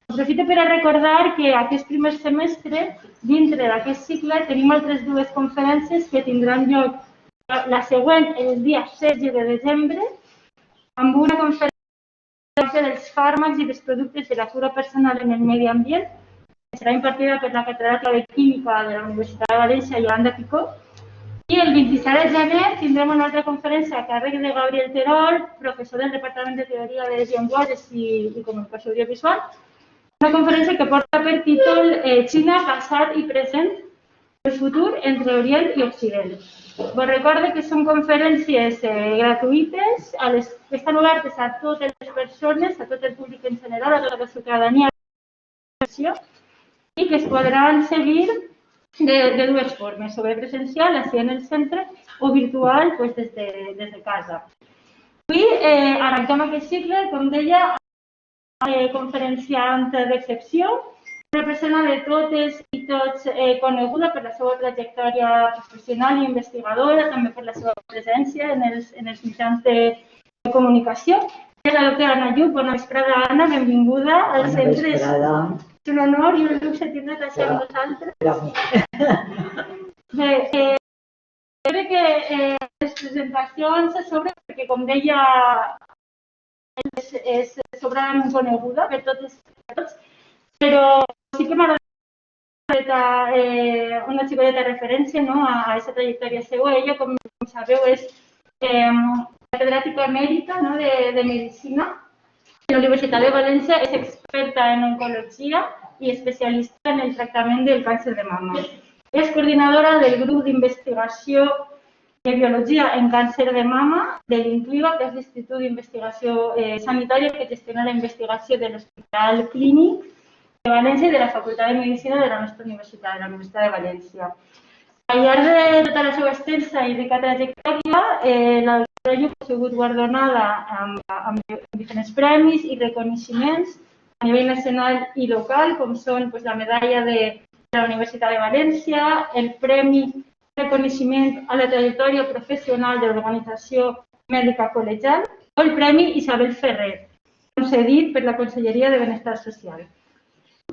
Aprofito per a recordar que aquest primer semestre, dintre d'aquest cicle, tenim altres dues conferències que tindran lloc la següent el dia 16 de desembre, amb una conferència dels fàrmacs i dels productes de la cura personal en el medi ambient, que serà impartida per la catedràtica de Química de la Universitat de València, Yolanda Picó. I el 27 de gener tindrem una altra conferència a càrrec de Gabriel Terol, professor del Departament de Teoria de les Llenguatges i Comunicació Audiovisual, una conferència que porta per títol Xina, passat i present, el futur entre Orient i Occident. Vos recorde que són conferències gratuïtes, que estan obertes a totes les persones, a tot el públic en general, a tota la ciutadania, i que es podran seguir de dues formes, sobre presencial, així en el centre, o virtual des de casa. Avui arrenquem aquest cicle, com deia, conferenciant d'excepció, una persona de totes i tots coneguda per la seva trajectòria professional i investigadora, també per la seva presència en els mitjans de comunicació. És la doctora Anna Lluch. Bona vesprada, Anna, benvinguda al centre. És un honor i un luxe tindre't així amb nosaltres. Bé, crec que les presentacions se sobren perquè, com deia, és sobradament coneguda per tots, però sí que m'agradaria una xicoteta referència a aquesta trajectòria seva. Ella, com sabeu, és catedràtica emèrita de Medicina a la Universitat de València, és experta en oncologia i especialista en el tractament del càncer de mama. És coordinadora del grup d'investigació de biologia en càncer de mama de l'INCLIVA, que és l'Institut d'Investigació Sanitària que gestiona la investigació de l'Hospital Clínic de València i de la Facultat de Medicina de la nostra universitat, de la Universitat de València. Al llarg de tota la seva extensa i rica trajectòria, la doctora Lluch ha sigut guardonada amb diferents premis i reconeixements a nivell nacional i local, com són la medalla de la Universitat de València, el Premi Reconeixement a la trajectòria professional de l'Organització Mèdica Col·legial o el Premi Isabel Ferrer, concedit per la Conselleria de Benestar Social.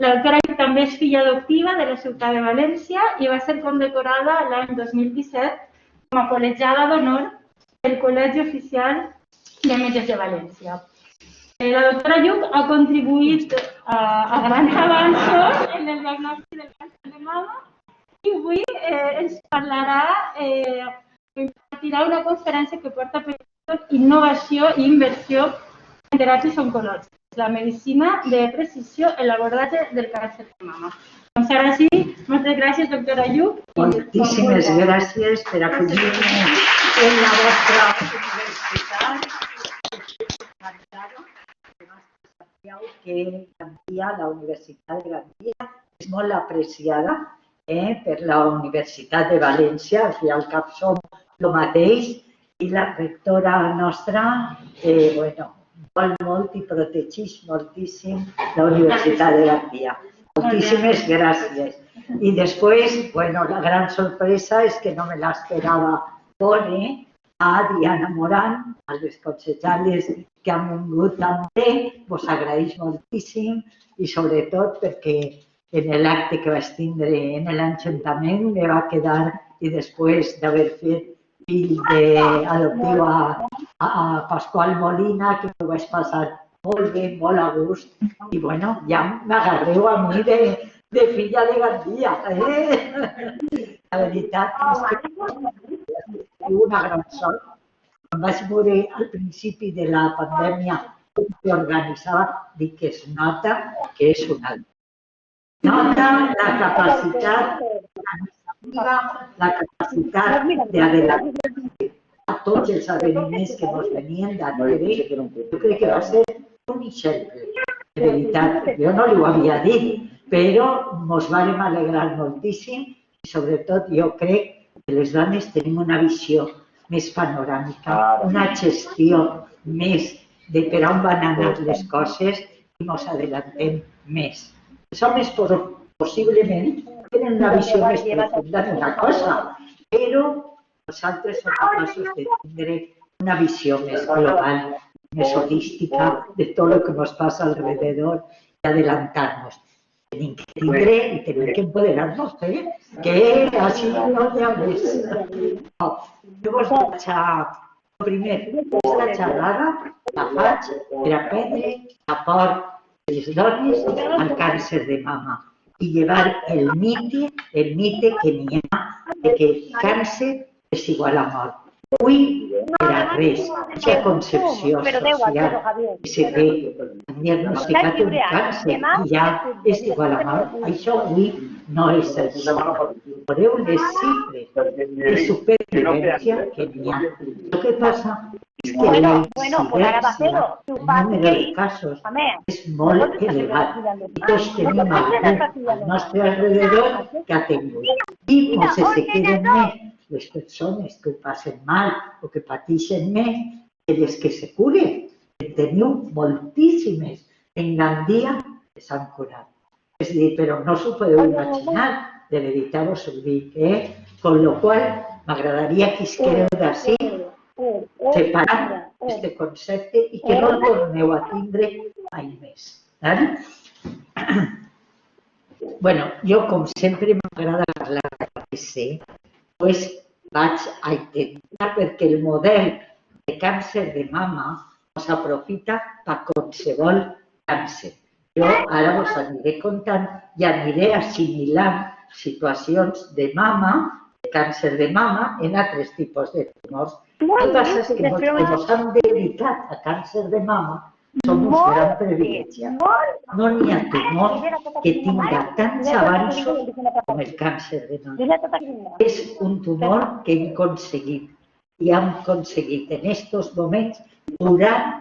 La doctora Lluch també és filla adoptiva de la ciutat de València i va ser condecorada l'any 2017 com a col·legiada d'honor del Col·legi Oficial de Metges de València. La doctora Lluch ha contribuït a grans avanços en el diagnòstic del càncer de mama i avui ens parlarà, impartirà una conferència que porta per títol Innovació i inversió en teràpies oncològiques, la medicina de precisió en l'abordatge del càncer de mama. Doncs ara sí, moltes gràcies, doctora Lluch. Moltíssimes gràcies per acollir-me en la vostra universitat. Sabeu que Gandia, la Universitat de Gandia, és molt apreciada per la Universitat de València, al fi i al cap som el mateix, i la rectora nostra, vol molt i protegeix moltíssim la Universitat de Gandia. Moltíssimes gràcies. I després, la gran sorpresa és que no me l'esperava veure a Diana Moran, a les consellers que han vingut també, vos agraeix moltíssim i sobretot perquè en l'acte que vaig tindre en l'Ajuntament me va quedar i després d'haver fet fill adoptiu a Pasqual Molina, que ho vaig passar molt bé, molt a gust, i ja m'agarreu a mi de filla de Gandia. La veritat és que una gran sort. Quan vaig veure al principi de la pandèmia que organitzava, dic que es nota que és un alt. Nota la capacitat organitzativa, la capacitat d'adelantar a tots els esdeveniments que ens venien darrere. Jo crec que va ser un exemple. De veritat, jo no li ho havia dit, però ens vam alegrar moltíssim i sobretot jo crec que les dones tenim una visió més panoràmica, una gestió més de per on van anar les coses i ens adelantem més. Els homes possiblement tenen una visió més profunda d'una cosa, però nosaltres som capaços de tindre una visió més global, més holística de tot el que ens passa alrededor. adelantar-nos. Tenim que tindre i tenim que empoderar-nos, que així no hi ha més. Llavors vaig a... Primer, aquesta xerrada la faig per aprendre la por de les dones al càncer de mama i llevar el mite que n'hi ha de que càncer és igual a mort. Avui, per a res, aquesta concepció social que se té diagnosticat un càncer i ja és igual a mort, això avui no és així. Veureu les xifres de supervivència que n'hi ha. El que passa és que la incidència, el número de casos, és molt elevat. I tots tenim algú al nostre alrededor que ha tingut. I potser se queden més les persones que ho passen mal o que pateixen més que les que se curen. Teniu moltíssimes en Gandia que s'han curat. És a dir, però no s'ho podeu imaginar, de veritat us ho dic, Con lo qual, m'agradaria que isquereu d'ací separant aquest concepte i que no el torneu a tindre mai més. Bueno, jo, com sempre, m'agrada parlar de sé, doncs vaig a intentar, perquè el model de càncer de mama s'aprofita per qualsevol càncer. Jo ara us aniré contant i aniré assimilant situacions de mama, de càncer de mama, en altres tipus de tumors. El que passa és que com ens hem dedicat a càncer de mama, som uns grans privilegiats. No n'hi ha tumor que tinga tants avanços com el càncer de mama. És un tumor que hem aconseguit i hem aconseguit en aquests moments curar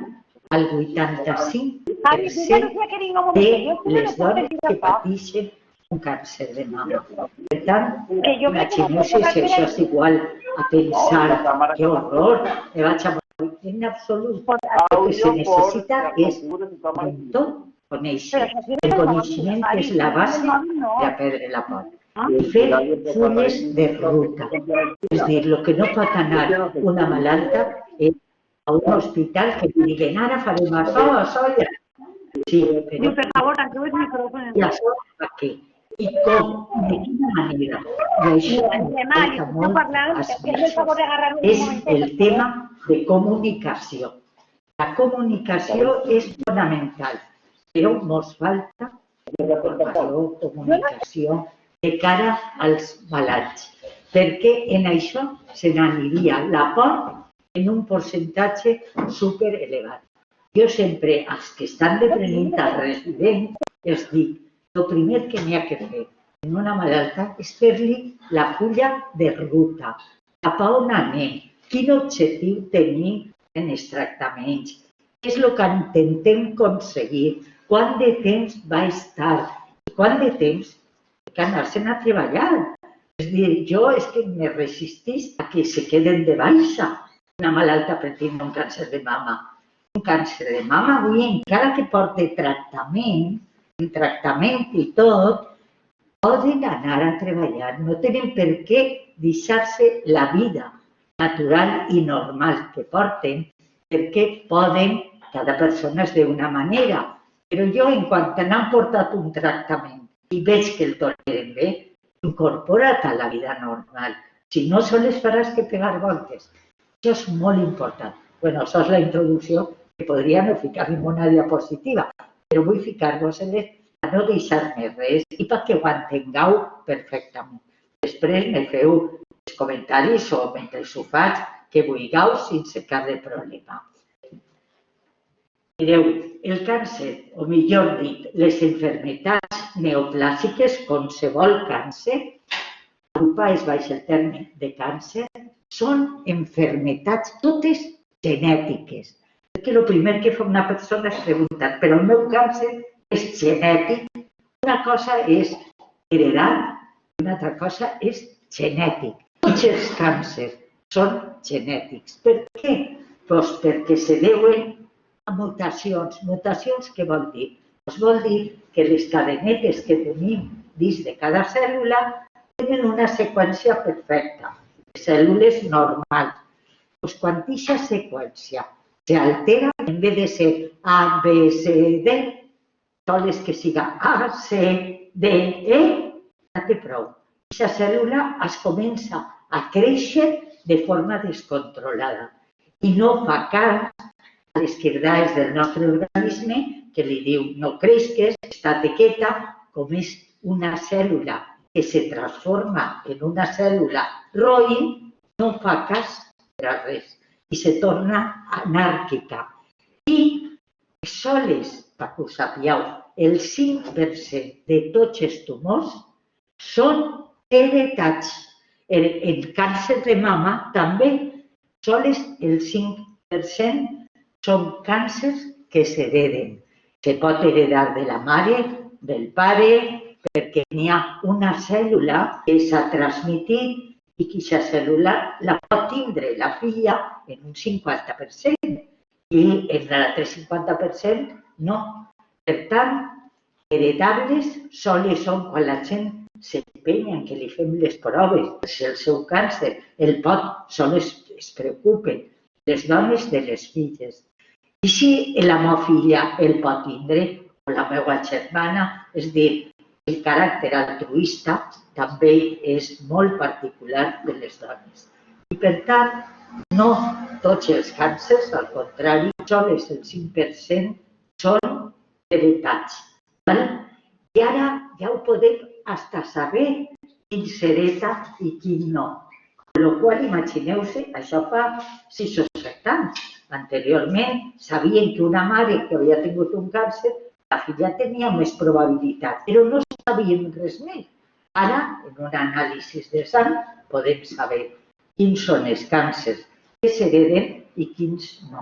el 85% de les dones que pateixen un càncer de mama. Per tant, imagineu-se si això és igual a pensar que horror, me vaig a morir. En absolut, el que se necessita és tot conèixer. El coneixement és la base de perdre la por. I fer fulles de ruta. És a dir, el que no pot anar una malalta és a un hospital que li diguen ara farem això, ja. Sí, però... Per favor, tanqueu el micròfon. I això per què? I com? De quina manera? I això m'importa molt als mesos. És el tema de comunicació. La comunicació és fonamental, però ens falta informació, comunicació de cara als malalts, perquè en això se n'aniria la por en un percentatge superelevat. Jo sempre, als que estan deprenent al resident, els dic, el primer que n'hi ha que fer en una malalta és fer-li la fulla de ruta. Cap a on anem? Quin objectiu tenim en els tractaments? Què és el que intentem aconseguir? Quant de temps va estar? I quant de temps que anar-se'n a treballar? És a dir, jo és que me resistís a que se queden de baixa una malalta per tindre un càncer de mama. Un càncer de mama avui, encara que porti tractament, i tot, poden anar a treballar. No tenen per què deixar-se la vida natural i normal que porten, perquè poden, cada persona és d'una manera. Però jo, en quant n'han portat un tractament i veig que el toleren bé, incorpora't a la vida normal. Si no, sols faràs que pegar voltes. Això és molt important. Bé, això és la introducció que podria no ficar en una diapositiva, però vull ficar-vos-les a no deixar-me res i perquè ho entengueu perfectament. Després me feu els comentaris o mentre ho faig que vulgueu sense cap de problema. Mireu, el càncer, o millor dit, les malalties neoplàsiques, qualsevol càncer, agrupades baix el terme de càncer, són malalties totes genètiques. Perquè el primer que fa una persona és preguntar, però el meu càncer és genètic. Una cosa és heredat i una altra cosa és genètic. Tots els càncers són genètics. Per què? Doncs perquè se deuen a mutacions. Mutacions què vol dir? Doncs vol dir que les cadenetes que tenim dins de cada cèl·lula tenen una seqüència perfecta, de cèl·lules normals. Doncs quan aquesta seqüència s'altera, en vez de ser A, B, C, D, sols que siga A, C, D, E, ja té prou. Aquesta cèl·lula es comença a créixer de forma descontrolada i no fa cas a les quirdades del nostre organisme que li diu no creixes, estate quieta, com és una cèl·lula que se transforma en una cèl·lula roïn, no fa cas per a res i se torna anàrquica. I sols, perquè ho sapigueu, el 5% de tots els tumors són heretats. En càncer de mama també, sols el 5% són càncers que s'hereden. Se pot heredar de la mare, del pare, perquè n'hi ha una cèl·lula que s'ha transmitit i que aquesta cèl·lula la pot tindre la filla en un 50% i en l'altre 50% no. Per tant, heredables sols són quan la gent s'empenya en que li fem les proves. Si el seu càncer el pot, sols es preocupen les dones de les filles. I si la meva filla el pot tindre, o la meva germana, és dir, el caràcter altruista també és molt particular de les dones. I per tant, no tots els càncers, al contrari, sols el 5% són heretats. I ara ja ho podem fins saber quin s'hereta i quin no. Amb la qual cosa, imagineu-se, això fa 6 o 7 anys. Anteriorment, sabien que una mare que havia tingut un càncer, la filla tenia més probabilitat, però no sabíem res més. Ara, en un anàlisi de sang, podem saber quins són els càncers que s'hereden i quins no.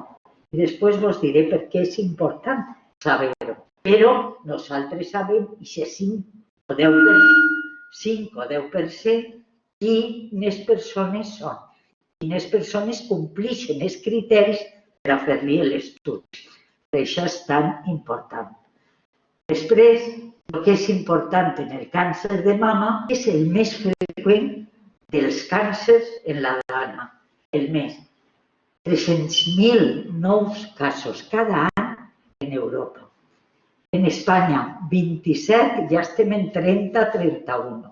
I després vos diré per què és important saber-ho. Però nosaltres sabem que 5 o 10% quines persones són. Quines persones compleixen els criteris per a fer-li l'estudi. Per això és tan important. Després, el que és important en el càncer de mama és el més freqüent dels càncers en la dona. El més. 300.000 nous casos cada any en Europa. En Espanya, 27, ja estem en 30-31.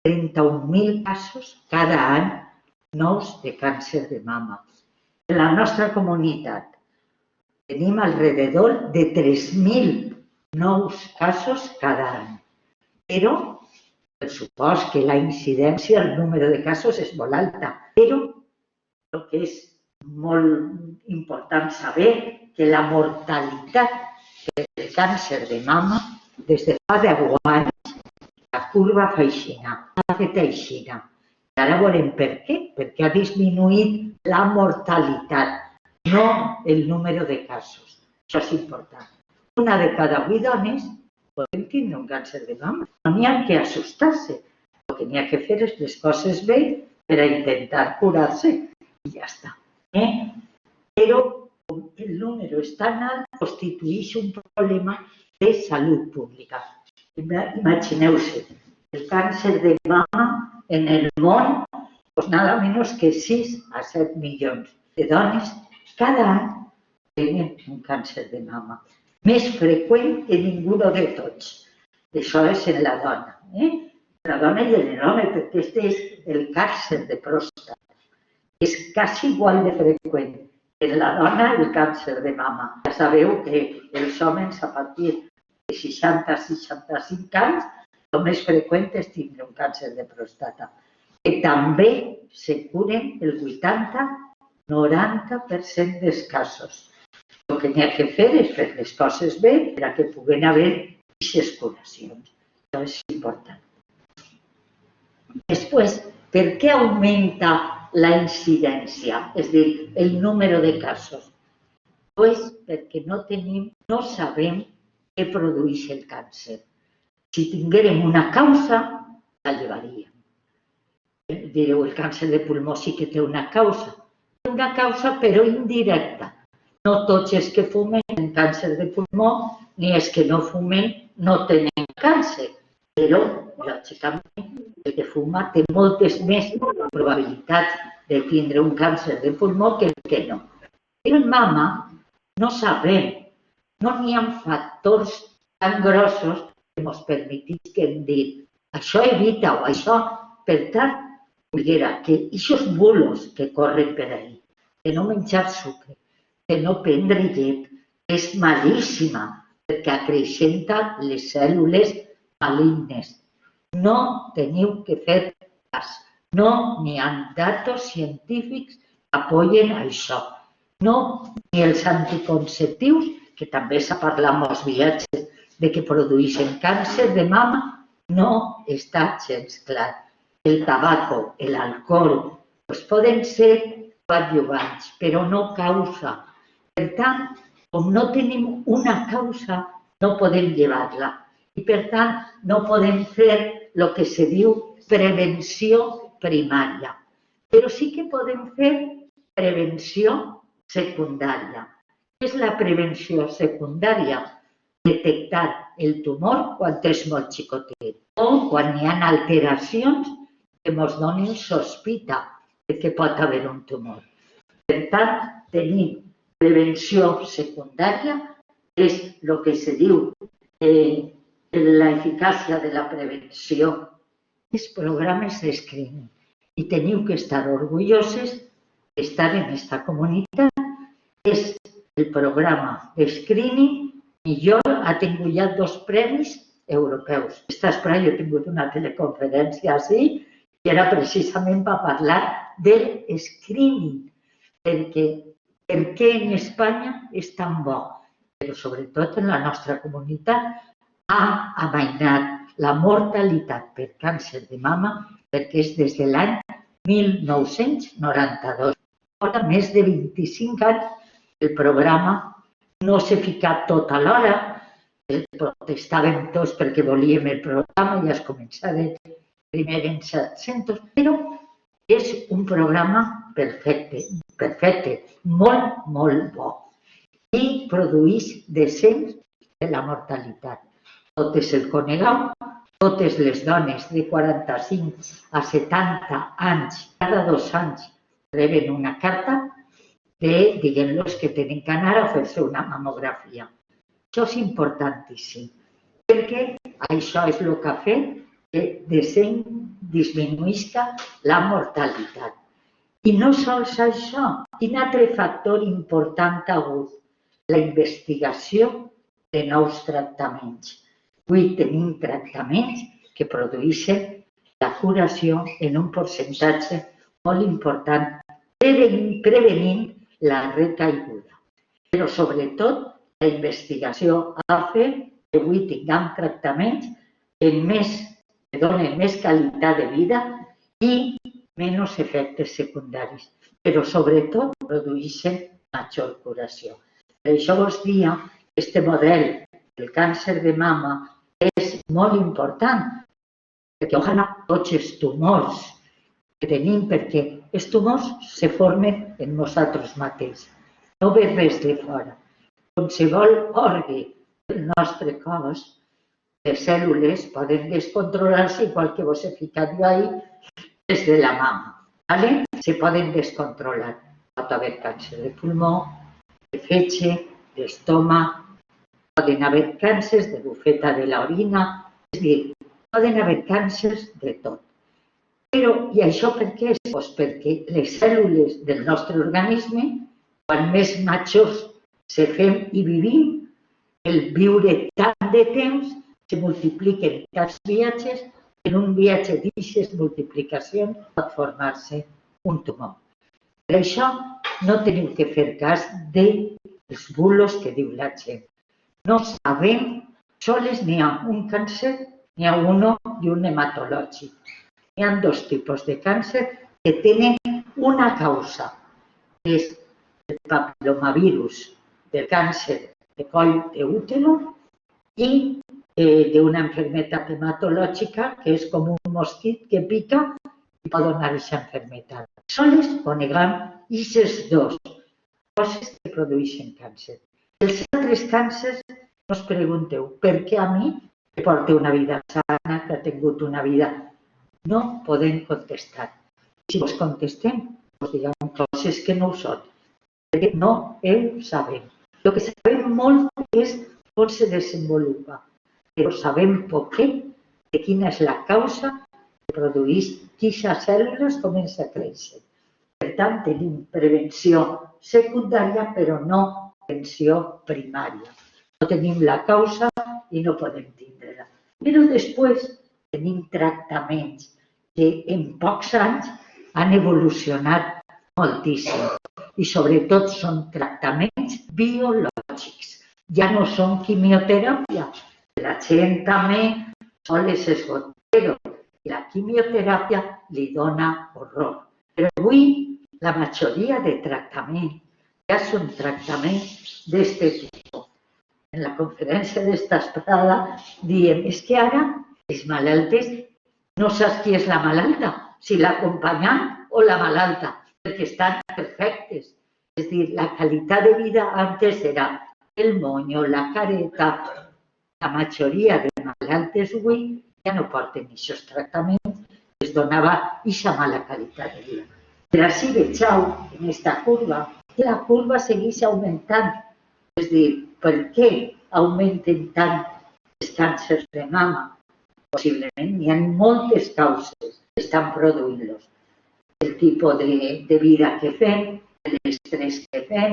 31.000 casos cada any nous de càncer de mama. En la nostra comunitat tenim alrededor de 3.000 nous casos cada any. Però, per supost que la incidència, el número de casos és molt alta. Però el que és molt important saber que la mortalitat del càncer de mama des de fa 10 anys la curva fa aixina, ha fet aixina. I ara veurem per què, perquè ha disminuït la mortalitat, no el número de casos. Això és important. Una de cada 8 dones poden tindre un càncer de mama. No n'hi ha que assustar-se. El que n'hi ha que fer és les coses bé per a intentar curar-se i ja està. Però com el número és tan alt, constitueix un problema de salut pública. Imagineu-se, el càncer de mama en el món, nada menys que 6 a 7 milions de dones cada any tenen un càncer de mama. Més freqüent que ningú de tots. Això és en la dona. La dona i l'home, perquè aquest és el càncer de pròstata. És quasi igual de freqüent. En la dona el càncer de mama. Ja sabeu que els homes a partir de 60-65 anys el més freqüent és tindre un càncer de pròstata. Que també se curen el 80-90% dels casos. El que n'hi ha que fer és fer les coses bé per a que puguen haver aquestes curacions. Això és important. Després, per què augmenta la incidència, és a dir, el número de casos? Doncs perquè no sabem què produeix el càncer. Si tinguérem una causa, la llevaríem. Direu, el càncer de pulmó sí que té una causa. Una causa, però indirecta. No tots els que fumen tenen càncer de pulmó, ni els que no fumen no tenen càncer. Però, lògicament, el que fuma té moltes més probabilitats de tindre un càncer de pulmó que el que no. Però en mama no sabem, no n'hi ha factors tan grossos que ens permetisquen dir això evita o això, per tant, diguera que aquests bulos que corren per ahí, de no menjar sucre, de no prendre llet, és malíssima perquè acreixenta les cèl·lules malignes. No teniu que fer cas. No n'hi ha datos científics que apoyen això. No, ni els anticonceptius, que també s'ha parlat molts viatges de que produeixen càncer de mama, no està gens clar. El tabaco, l'alcohol, poden ser coadjuvants, però no causa. Per tant, com no tenim una causa, no podem llevar-la. I per tant, no podem fer el que se diu prevenció primària. Però sí que podem fer prevenció secundària. Què és la prevenció secundària? Detectar el tumor quan és molt xicotet o quan hi ha alteracions que ens donin sospita que pot haver un tumor. Per tant, tenim prevenció secundària, és el que se diu l'eficàcia de la prevenció. Els programes de screening. I teniu que estar orgulloses d'estar en aquesta comunitat. És el programa de screening millor, ha tingut ja 2 premis europeus. Aquesta espera, jo he tingut una teleconferència així i era precisament per parlar del screening, perquè per què en Espanya és tan bo, però sobretot en la nostra comunitat ha amainat la mortalitat per càncer de mama perquè és des de l'any 1992. Ara, més de 25 anys, el programa no s'ha ficat tot alhora, protestàvem tots perquè volíem el programa, ja es començava primer en 700, però és un programa perfecte, molt, molt bo. I produeix descens de la mortalitat. Totes el conegueu, totes les dones de 45 a 70 anys, cada 2 anys, reben una carta dient-los que tenen que anar a fer-se una mamografia. Això és importantíssim, perquè això és el que ha fet que disminuïsca la mortalitat. I no sols això, quin altre factor important ha hagut? La investigació de nous tractaments. Avui tenim tractaments que produeixen la curació en un percentatge molt important, prevenint la recaiguda. Però sobretot la investigació ha fet que avui tinguem tractaments que donen més qualitat de vida i menys efectes secundaris, però sobretot produeixen major curació. Per això vos dia que aquest model del càncer de mama és molt important, perquè ojalà tots els tumors que tenim, perquè els tumors se formen en nosaltres mateixos, no ve res de fora. Qualsevol òrgan del nostre cos, les cèl·lules poden descontrolar-se, igual que vos he ficat jo ahir, des de la mama. Se poden descontrolar. Pot haver càncer de pulmó, de fetge, d'estómac, poden haver càncers de bufeta de l'orina, és a dir, poden haver càncers de tot. Però, i això per què és? Doncs perquè les cèl·lules del nostre organisme, quan més majors se fem i vivim, el viure tant de temps, se multipliquen tants viatges, en un viatge d'aquestes multiplicacions pot formar-se un tumor. Per això no teniu que fer cas dels bulos que diu la gent. No sabem, sols n'hi ha un càncer, n'hi ha un i un hematològic. Hi ha 2 tipus de càncer que tenen una causa, que és el papil·lomavirus del càncer de coll d'útero i d'una malaltia hematològica que és com un mosquit que pica i pot donar aquesta malaltia. Sols coneguem aquestes 2 coses que produeixen càncer. Els altres càncers, no us pregunteu per què a mi, que porto una vida sana, que he tingut una vida, no podem contestar. Si us contestem, us diguem coses que no ho són, perquè no ho sabem. El que sabem molt és com se desenvolupa. però sabem poquet de quina és la causa que produeix que aquestes cèl·lules comencen a créixer. Per tant, tenim prevenció secundària, però no prevenció primària. No tenim la causa i no podem tindre-la. Però després tenim tractaments que en pocs anys han evolucionat moltíssim i sobretot són tractaments biològics. Ja no són quimioteràpia. La gent també sol les esgotar i la quimioteràpia li dona horror. Però avui la majoria de tractaments ja són tractaments d'aquest tipus. En la conferència d'esta esprada diem que ara els malaltes no saps qui és la malalta, si l'acompanyant o la malalta, perquè estan perfectes. És a dir, la qualitat de vida antes era el monyo, la careta. La majoria de malaltes avui ja no porten aquests tractaments, es donava aquesta mala qualitat de vida. Però així veieu en aquesta curva que la curva segueix augmentant. És a dir, per què augmenten tant els càncers de mama? Possiblement hi ha moltes causes que estan produint-los. El tipus de vida que fem, l'estrès que fem,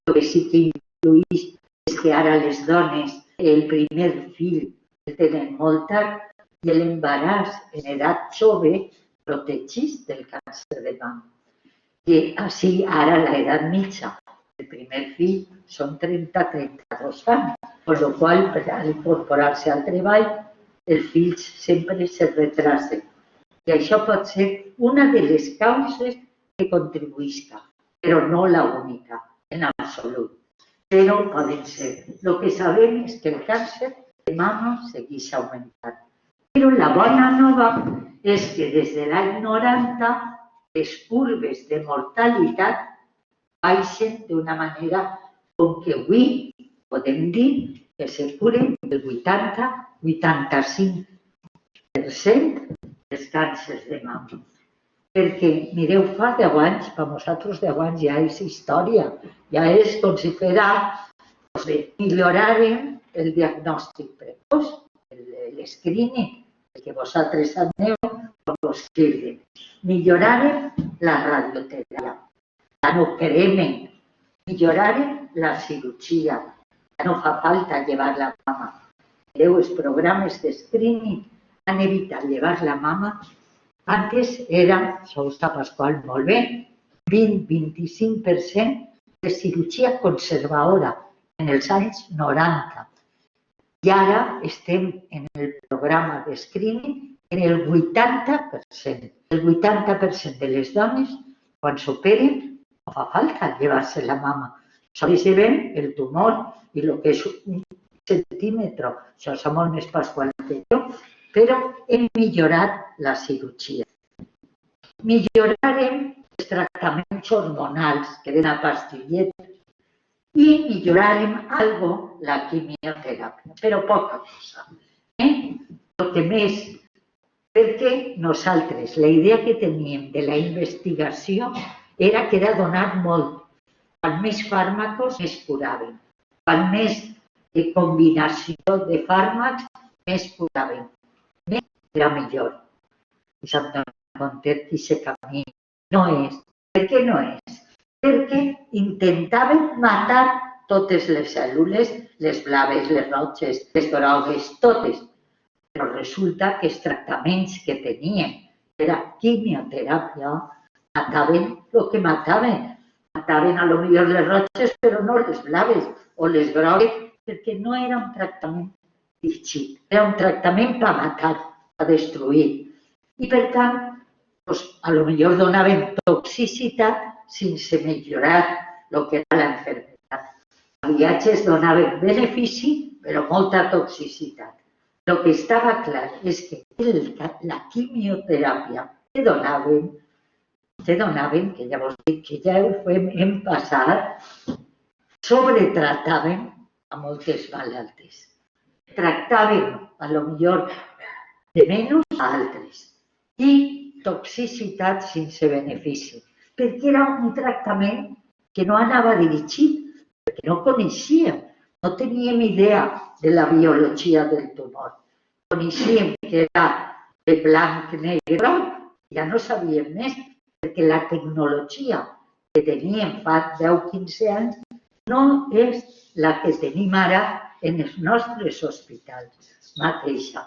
el que sí que influeix és que ara les dones el primer fill el tenen molt tard i l'embaràs en edat jove protegeix del càncer de mama. I així ara l'edat mitja del primer fill són 30-32 anys, per la qual per incorporar-se al treball els fills sempre se retrasen. I això pot ser una de les causes que contribuïsca, però no l'única, en absolut. Però poden ser. El que sabem és que el càncer de mama segueix augmentant. Però la bona nova és que des de l'any 90 les curves de mortalitat baixen d'una manera com que avui podem dir que se curen el 80-85% dels càncers de mama. Perquè, mireu, fa 10 anys, per nosaltres 10 anys ja és història, ja és com si fera, millorarem el diagnòstic precoç, l'escreening, el que vosaltres aneu com l'escriure. Millorarem la radioteràpia, ja no cremen, millorarem la cirurgia, ja no fa falta llevar la mama. Mireu, els programes d'escreening han evitat llevar la mama. Antes era, això ho està Pasqual molt bé, 20-25% de cirurgia conservadora en els anys 90. I ara estem en el programa d'escreening en el 80%. El 80% de les dones, quan s'operen, no fa falta llevar-se la mama. Sols llevem el tumor i el que és un centímetre. Això és molt més Pasqual que jo, però hem millorat la cirurgia. Millorarem els tractaments hormonals, que eren a pastilletes, i millorarem algo la quimioteràpia, però poca cosa. El que més, perquè nosaltres, la idea que teníem de la investigació era que era donar molt. Quan més fàrmacs, més curaven. Quan més combinació de fàrmacs, més curaven. Més era millor. I se'm dona compte que aquest camí no és. Per què no és? Perquè intentaven matar totes les cèl·lules, les blaves, les roges, les grogues, totes. Però resulta que els tractaments que tenien, que era quimioteràpia, mataven el que mataven. Mataven a lo millor les roges, però no les blaves o les grogues, perquè no era un tractament dirigit, era un tractament per matar, per destruir. I per tant, a lo millor donaven toxicitat sense millorar el que era l'enfermedad. A viatges donaven benefici, però molta toxicitat. El que estava clar és que la quimioteràpia que donaven, que llavors dic que ja hem passat, sobretrataven a moltes malaltes. Tractaven, a lo millor, de menys a altres. I toxicitat sense benefici, perquè era un tractament que no anava dirigit, perquè no coneixíem, no teníem idea de la biologia del tumor. Coneixíem que era de blanc, negre, groc, ja no sabíem més, perquè la tecnologia que teníem fa 10-15 anys no és la que tenim ara en els nostres hospitals mateixa.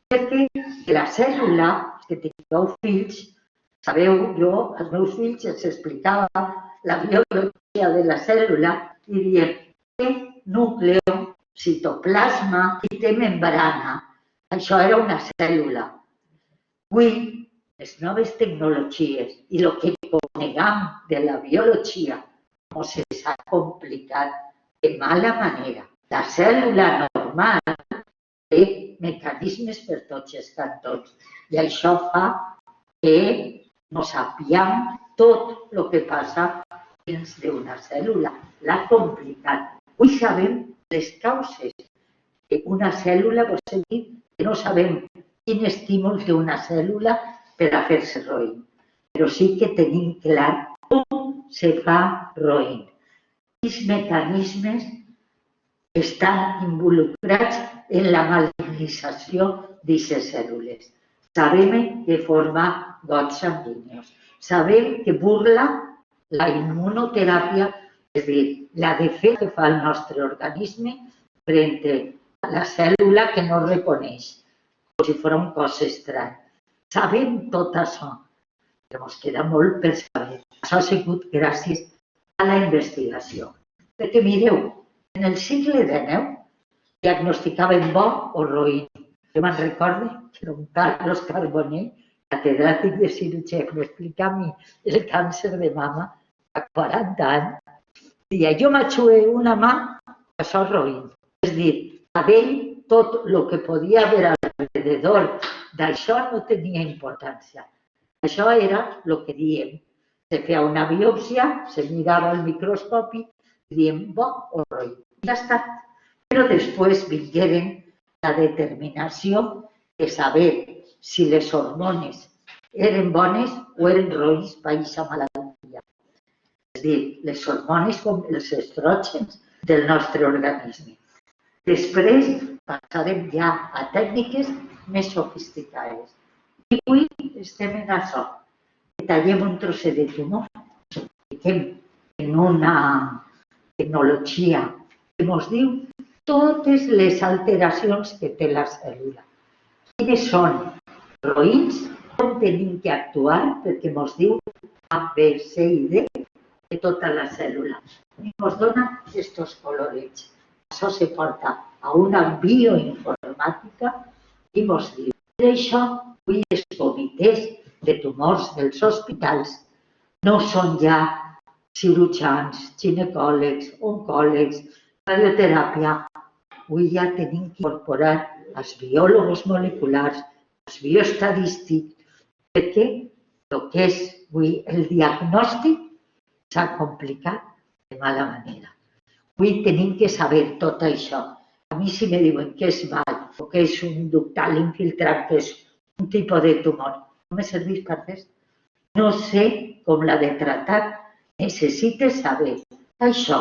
Perquè la cèl·lula, que tingueu fills, sabeu, jo als meus fills els explicava la biologia de la cèl·lula i diem té núcleo, citoplasma i té membrana. Això era una cèl·lula. Avui, les noves tecnologies i el que coneguem de la biologia s'ha complicat de mala manera. La cèl·lula normal té mecanismes per tots els cantons i això fa que no sapiguem tot el que passa dins d'una cèl·lula. L'ha complicat. Avui sabem les causes d'una cèl·lula, vol dir que no sabem quin estímul té una cèl·lula per a fer-se roïn, però sí que tenim clar com se fa roïn. Quins mecanismes estan involucrats en la malignizació d'aquestes cèl·lules. Sabem que forma gots sanguíneos. Sabem que burla la immunoteràpia, és a dir, la defensa que fa el nostre organisme front a la cèl·lula que no reconeix, com si fos un cos estrany. Sabem tot això, però ens queda molt per saber. Això ha sigut gràcies a la investigació. Perquè mireu, en el segle XIX diagnosticaven bo o roïn. Jo me'n recordo que era un Carlos Carbonell, catedràtic de cirurgia, que m'explica a mi el càncer de mama a 40 anys. Deia, jo m'aixugué una mà, això és roïn. És a dir, a ell tot el que podia haver alrededor d'això no tenia importància. Això era el que diem. Se feia una biòpsia, se mirava al microscopi i diem bo o roïn. Ja està. Però després vingueren la determinació de saber si les hormones eren bones o eren roïns per a aquesta malaltia. És a dir, les hormones com els estrògens del nostre organisme. Després passarem ja a tècniques més sofisticades. I avui estem en això. Tallem un trosset de tumor, fiquem en una tecnologia que ens diu totes les alteracions que té la cèl·lula. Quines són roïns, com tenim que actuar, perquè ens diu A, B, C i D de tota la cèl·lula. I ens dona aquests colorets. Això se porta a una bioinformàtica i ens diu. Per això, avui els comitès de tumors dels hospitals no són ja cirurgians, ginecòlegs, oncòlegs, radioteràpia. Avui ja tenim que incorporar els biòlegs moleculars, els bioestadístics, perquè el que és avui el diagnòstic s'ha complicat de mala manera. Avui tenim que saber tot això. A mi si me diuen que és mal o que és un ductal infiltrat, que és un tipus de tumor, no me serveix per res. No sé com l'ha de tractar. Necessites saber això,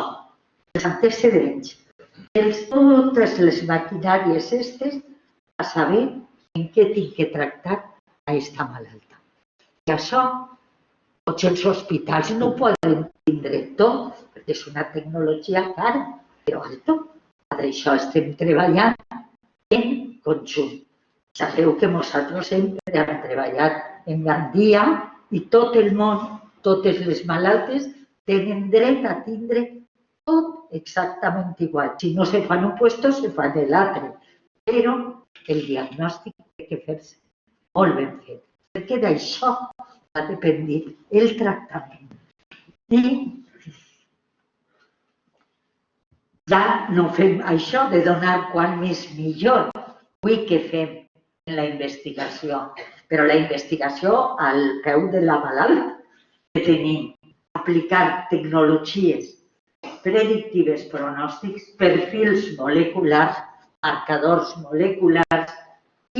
els antecedents, totes les maquinàries aquestes, a saber en què tinc que tractar a aquesta malalta. I això, tots els hospitals no poden tindre tot, perquè és una tecnologia cara, però alto. Per això estem treballant en conjunt. Sabeu que nosaltres sempre hem treballat en Gandia i tot el món, totes les malaltes, tenen dret a tindre tot exactament igual. Si no se fa en un lloc, se fa en l'altre. Però el diagnòstic té que fer-se molt ben fet, perquè d'això va dependre el tractament. I ja no fem això de donar quant més millor. Avui què fem en la investigació? Però la investigació al peu de la malalta que tenim, aplicar tecnologies predictives, pronòstics, perfils moleculars, marcadors moleculars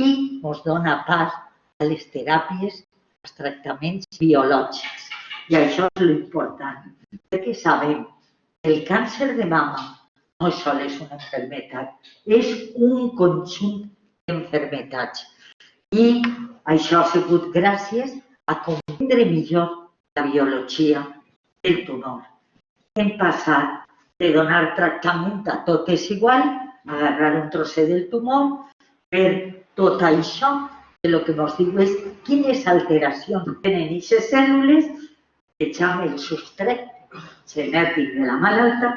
i ens dona pas a les teràpies, als tractaments biològics. I això és l'important, perquè sabem que el càncer de mama no sol és una malaltia, és un conjunt d'malalties. I això ha sigut gràcies a comprendre millor la biologia del tumor. Hem passat de donar tractament a tot és igual, agarrar un trosset del tumor, per tot això, el que ens diu és quines alteracions tenen aquestes cèl·lules, echam el substrat genètic de la malalta,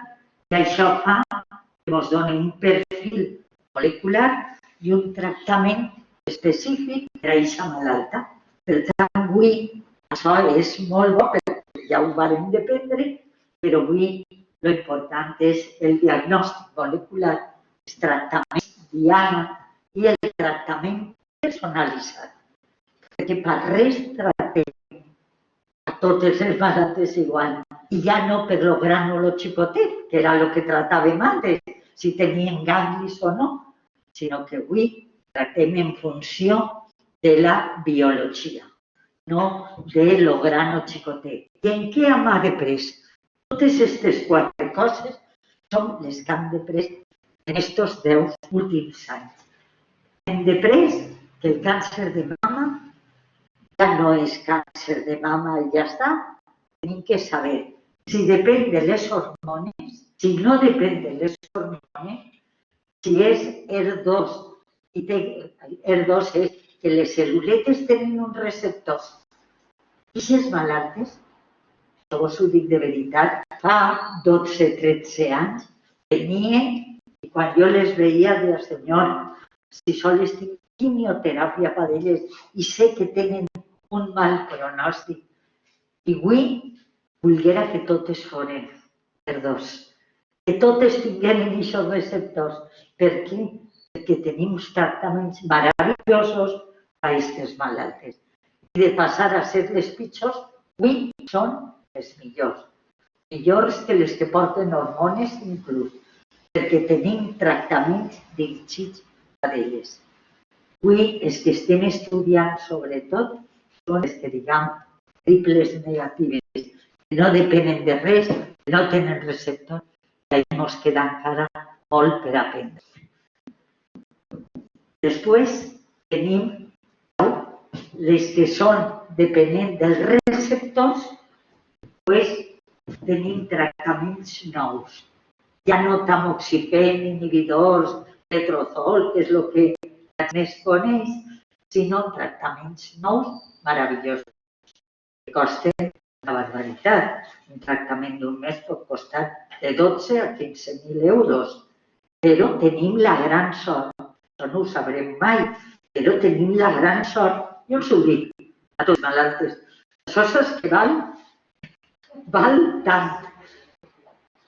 i això fa que ens doni un perfil molecular i un tractament específic per a aquesta malalta. Per tant, avui això és molt bo, perquè ja ho vam dependre, però avui l'important és el diagnòstic molecular, els tractaments diana i el tractament personalitzat. Perquè per res tractem a totes les malalties igual. I ja no per lo gran o lo xicotet, que era el que tratàvem antes, si tenien ganglis o no, sinó que avui tractem en funció de la biologia, no de lo gran o xicotet. I en què hem après? Totes aquestes 4 coses són les que hem après en aquests 10 últims anys. Hem après que el càncer de mama ja no és càncer de mama i ja està. Tenim que saber si depèn de les hormones, si no depèn de les hormones, si és HER2, i HER2 és que les cel·luletes tenen uns receptors. I aquestes malaltes, això vos ho dic de veritat, fa 12-13 anys venien i quan jo les veia deia, senyor, si sols tinc quimioteràpia per elles i sé que tenen un mal pronòstic. I avui volguera que totes foren HER2, que totes tingueren aquests receptors. Per què? Perquè tenim uns tractaments meravellosos a aquestes malaltes. I de passar a ser les pitjors, avui són les millors. Millors que les que porten hormones inclús, perquè tenim tractaments dirigits a elles. Avui els que estem estudiant sobretot són els que diguem triples negatives, que no depenen de res, que no tenen receptor, i allà ens queda encara molt per aprendre. Després tenim les que són depenent dels receptors, tenim tractaments nous. Ja no tamoxifen, inhibidors, letrozol, que és el que més coneix, sinó tractaments nous meravellosos, que costen una barbaritat. Un tractament d'un mes pot costar de 12 a 15.000 euros, però tenim la gran sort, això no ho sabrem mai, però tenim la gran sort, jo us ho dic a tots els malaltes, això és que val tant.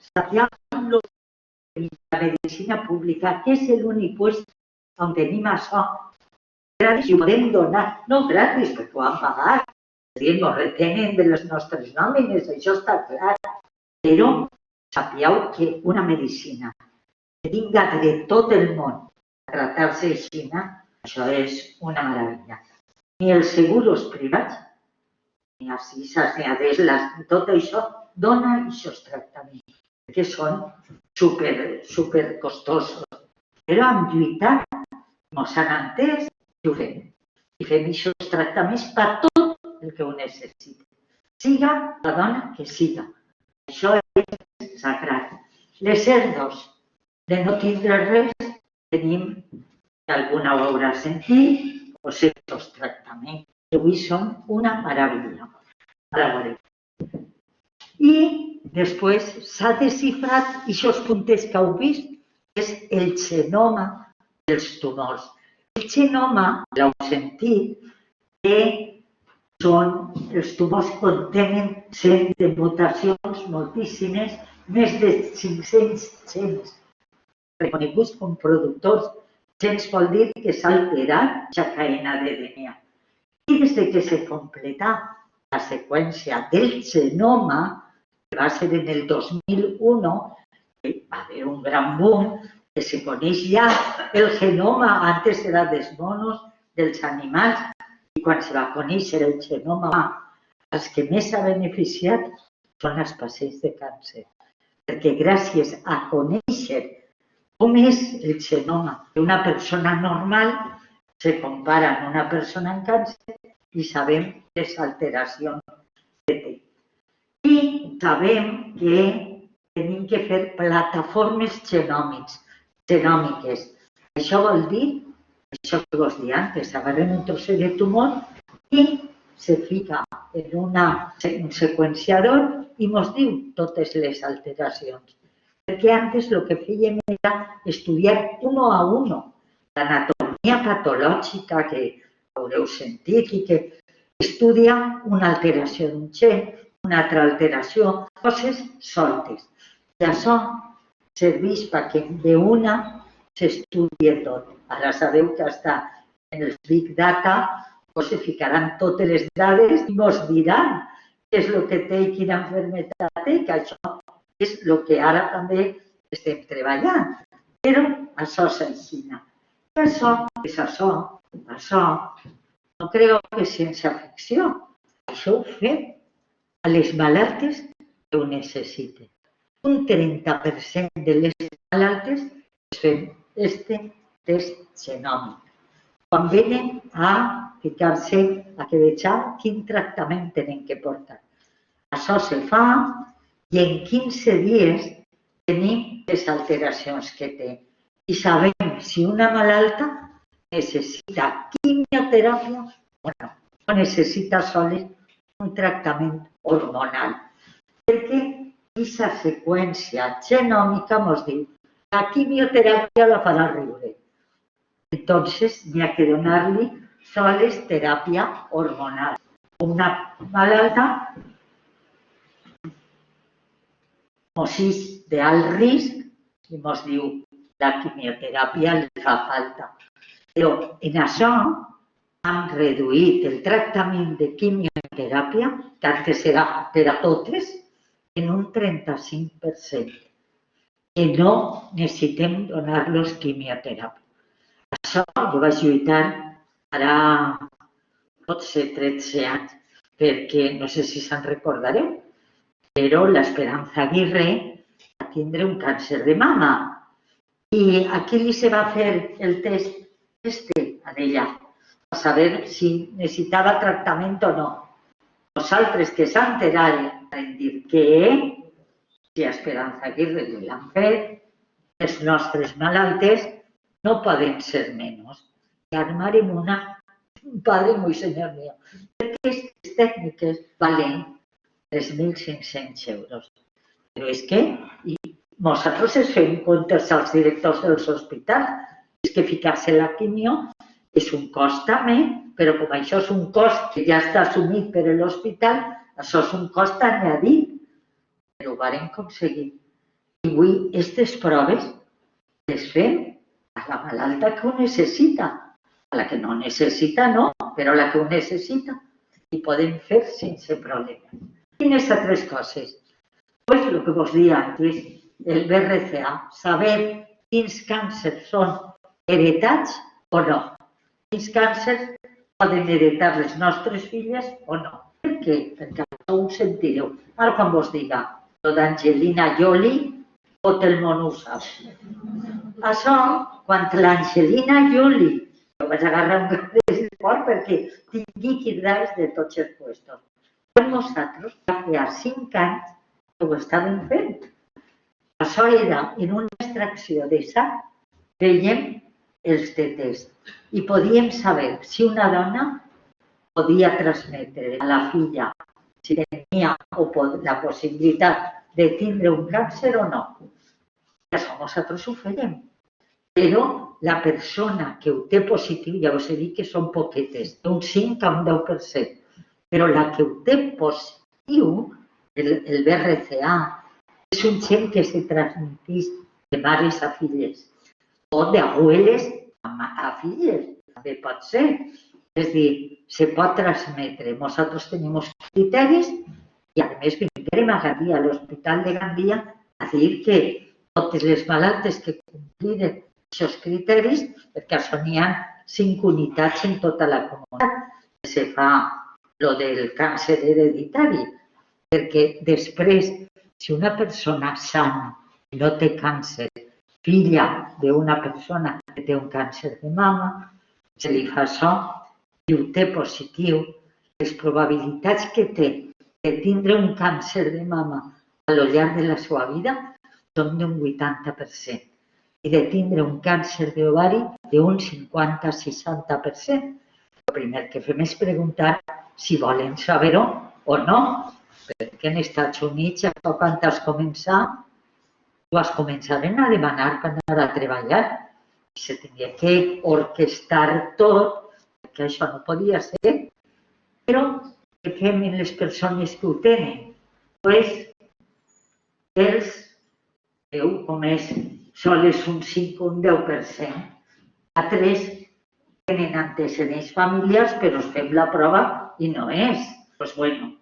Sabíem la medicina pública, que és l'únic lloc on tenim això gratis i ho podem donar. No gratis, perquè ho han pagat. Ens retenen de les nostres nòmines, això està clar. Però sapigueu que una medicina que vinga de tot el món a tractar-se així, això és una meravella. Ni els seguros privats, ni a CISAs, ni a DESLAs, ni tot això, dona aquests tractaments, que són super costosos. Però amb lluitar, ens han entès i ho fem. I fem aquests tractaments per tot el que ho necessita. Siga la dona que siga. Això és sagrat. Les HER2, de no tindre res, tenim, que alguna ho haurà sentit, els tractaments que avui són una meravella. I després s'ha desxifrat aquests punters que heu vist, que és el genoma dels tumors. El genoma, l'heu sentit, que són els tumors que contenen 100 de mutacions moltíssimes, més de 500 gens reconeguts com productors. Gens vol dir que s'ha alterat la cadena de DNA. I des que se completà la seqüència del genoma, que va ser en el 2001, va haver un gran boom, que se coneix ja el genoma, antes era dels monos, dels animals, i quan se va conèixer el genoma humà, els que més s'ha beneficiat són els pacients de càncer, perquè gràcies a conèixer conèixer com és el genoma d'una persona normal, se compara amb una persona amb càncer i sabem les alteracions que té. I sabem que tenim que fer plataformes genòmiques. Això vol dir, això que vos deia antes, agarrem un trosset de tumor i se fica en un seqüenciador i ens diu totes les alteracions. Perquè antes el que fèiem era estudiar uno a uno l'anatomia patològica que haureu sentit i que estudia una alteració d'un gen, una altra alteració, coses soltes. I això serveix perquè d'una s'estudie tot. Ara sabeu que està en els Big Data, se ficaran totes les dades i ens diran què és el que té i quina malaltia té, que això és el que ara també estem treballant. Però això s'ensenya. I això és això. No creu que és ciència-ficció. Això ho fem a les malaltes que ho necessiten. Un 30% de les malaltes es fem test genòmic. Quan venen a ficar-se a que vegem quin tractament tenen que portar. Això se fa i en 15 dies tenim les alteracions que té. I sabem si una malalta necessita quimioteràpia o necessita sols un tractament hormonal. Perquè aquesta seqüència genòmica ens diu la quimioteràpia la farà riure. Entonces, hi ha que donar-li sols teràpia hormonal. Una malalta és d'alt risc i ens diu la quimioteràpia li fa falta. Però en això hem reduït el tractament de quimioteràpia, que antes era per a totes, en un 35%. Que no necessitem donar-los quimioteràpia. Això jo vaig lluitar ara potser 13 anys, perquè no sé si se'n recordareu, però l'Esperanza Aguirre va tindre un càncer de mama. I aquí li se va fer el test a ella, per saber si necessitava tractament o no. Nosaltres que s'enteraren vam dir que si a Esperanza Aguirre li l'han fet, les nostres malaltes no poden ser menys. I armarem un padre muy senyor meu, perquè aquestes tècniques valen 3.500 euros. Però és que nosaltres es fem comptes als directors dels hospitals. És que ficar-se la quimio és un cost també, però com això és un cost que ja està assumit per l'hospital, això és un cost añadit. Però ho vam aconseguir. I avui aquestes proves les fem a la malalta que ho necessita. A la que no necessita no, però a la que ho necessita. I podem fer sense problema. Quines altres coses? Pues el que vos deia antes, el BRCA, saber quins càncers són heretats o no. Quins càncers poden heretar les nostres filles o no. Per què? Perquè això ho sentireu. Ara quan vos diga lo d'Angelina Jolie, tot el món ho sap. Això, quan l'Angelina Jolie, jo vaig agarrar un gra de suport perquè tingui quidars de tots els puestos. Però nosaltres, fa 5 anys, ho estàvem fent. Això era en una extracció de sang, veiem els tetes i podíem saber si una dona podia transmetre a la filla si tenia la possibilitat de tindre un càncer o no. Això nosaltres ho fèiem. Però la persona que ho té positiu, ja us he dit que són poquetes, d'un 5 a un 10%, però la que ho té positiu, el BRCA, és un gen que se transmeteix de mares a filles o d'abueles a filles, també pot ser. És a dir, se pot transmetre. Nosaltres tenim uns criteris i a més vindrem a Gandia, a l'Hospital de Gandia, a dir que totes les malaltes que compliren aquests criteris, perquè això n'hi ha 5 unitats en tota la comunitat, que se fa el del càncer hereditari, perquè després, si una persona sana no té càncer filla d'una persona que té un càncer de mama, se li fa això i ho té positiu, les probabilitats que té de tindre un càncer de mama a lo llarg de la seva vida són d'un 80% i de tindre un càncer d'ovari d'un 50-60%. El primer que fem és preguntar si volen saber-ho o no, perquè als Estats Units, ja quan has començat, vas començar a demanar per anar a treballar. Se tenia que orquestar tot, perquè això no podia ser. Però què fem amb les persones que ho tenen? Doncs ells, veu com és, sols un 5 o un 10%. Altres tenen antecedents familiars, però es fem la prova i no és. Doncs bueno,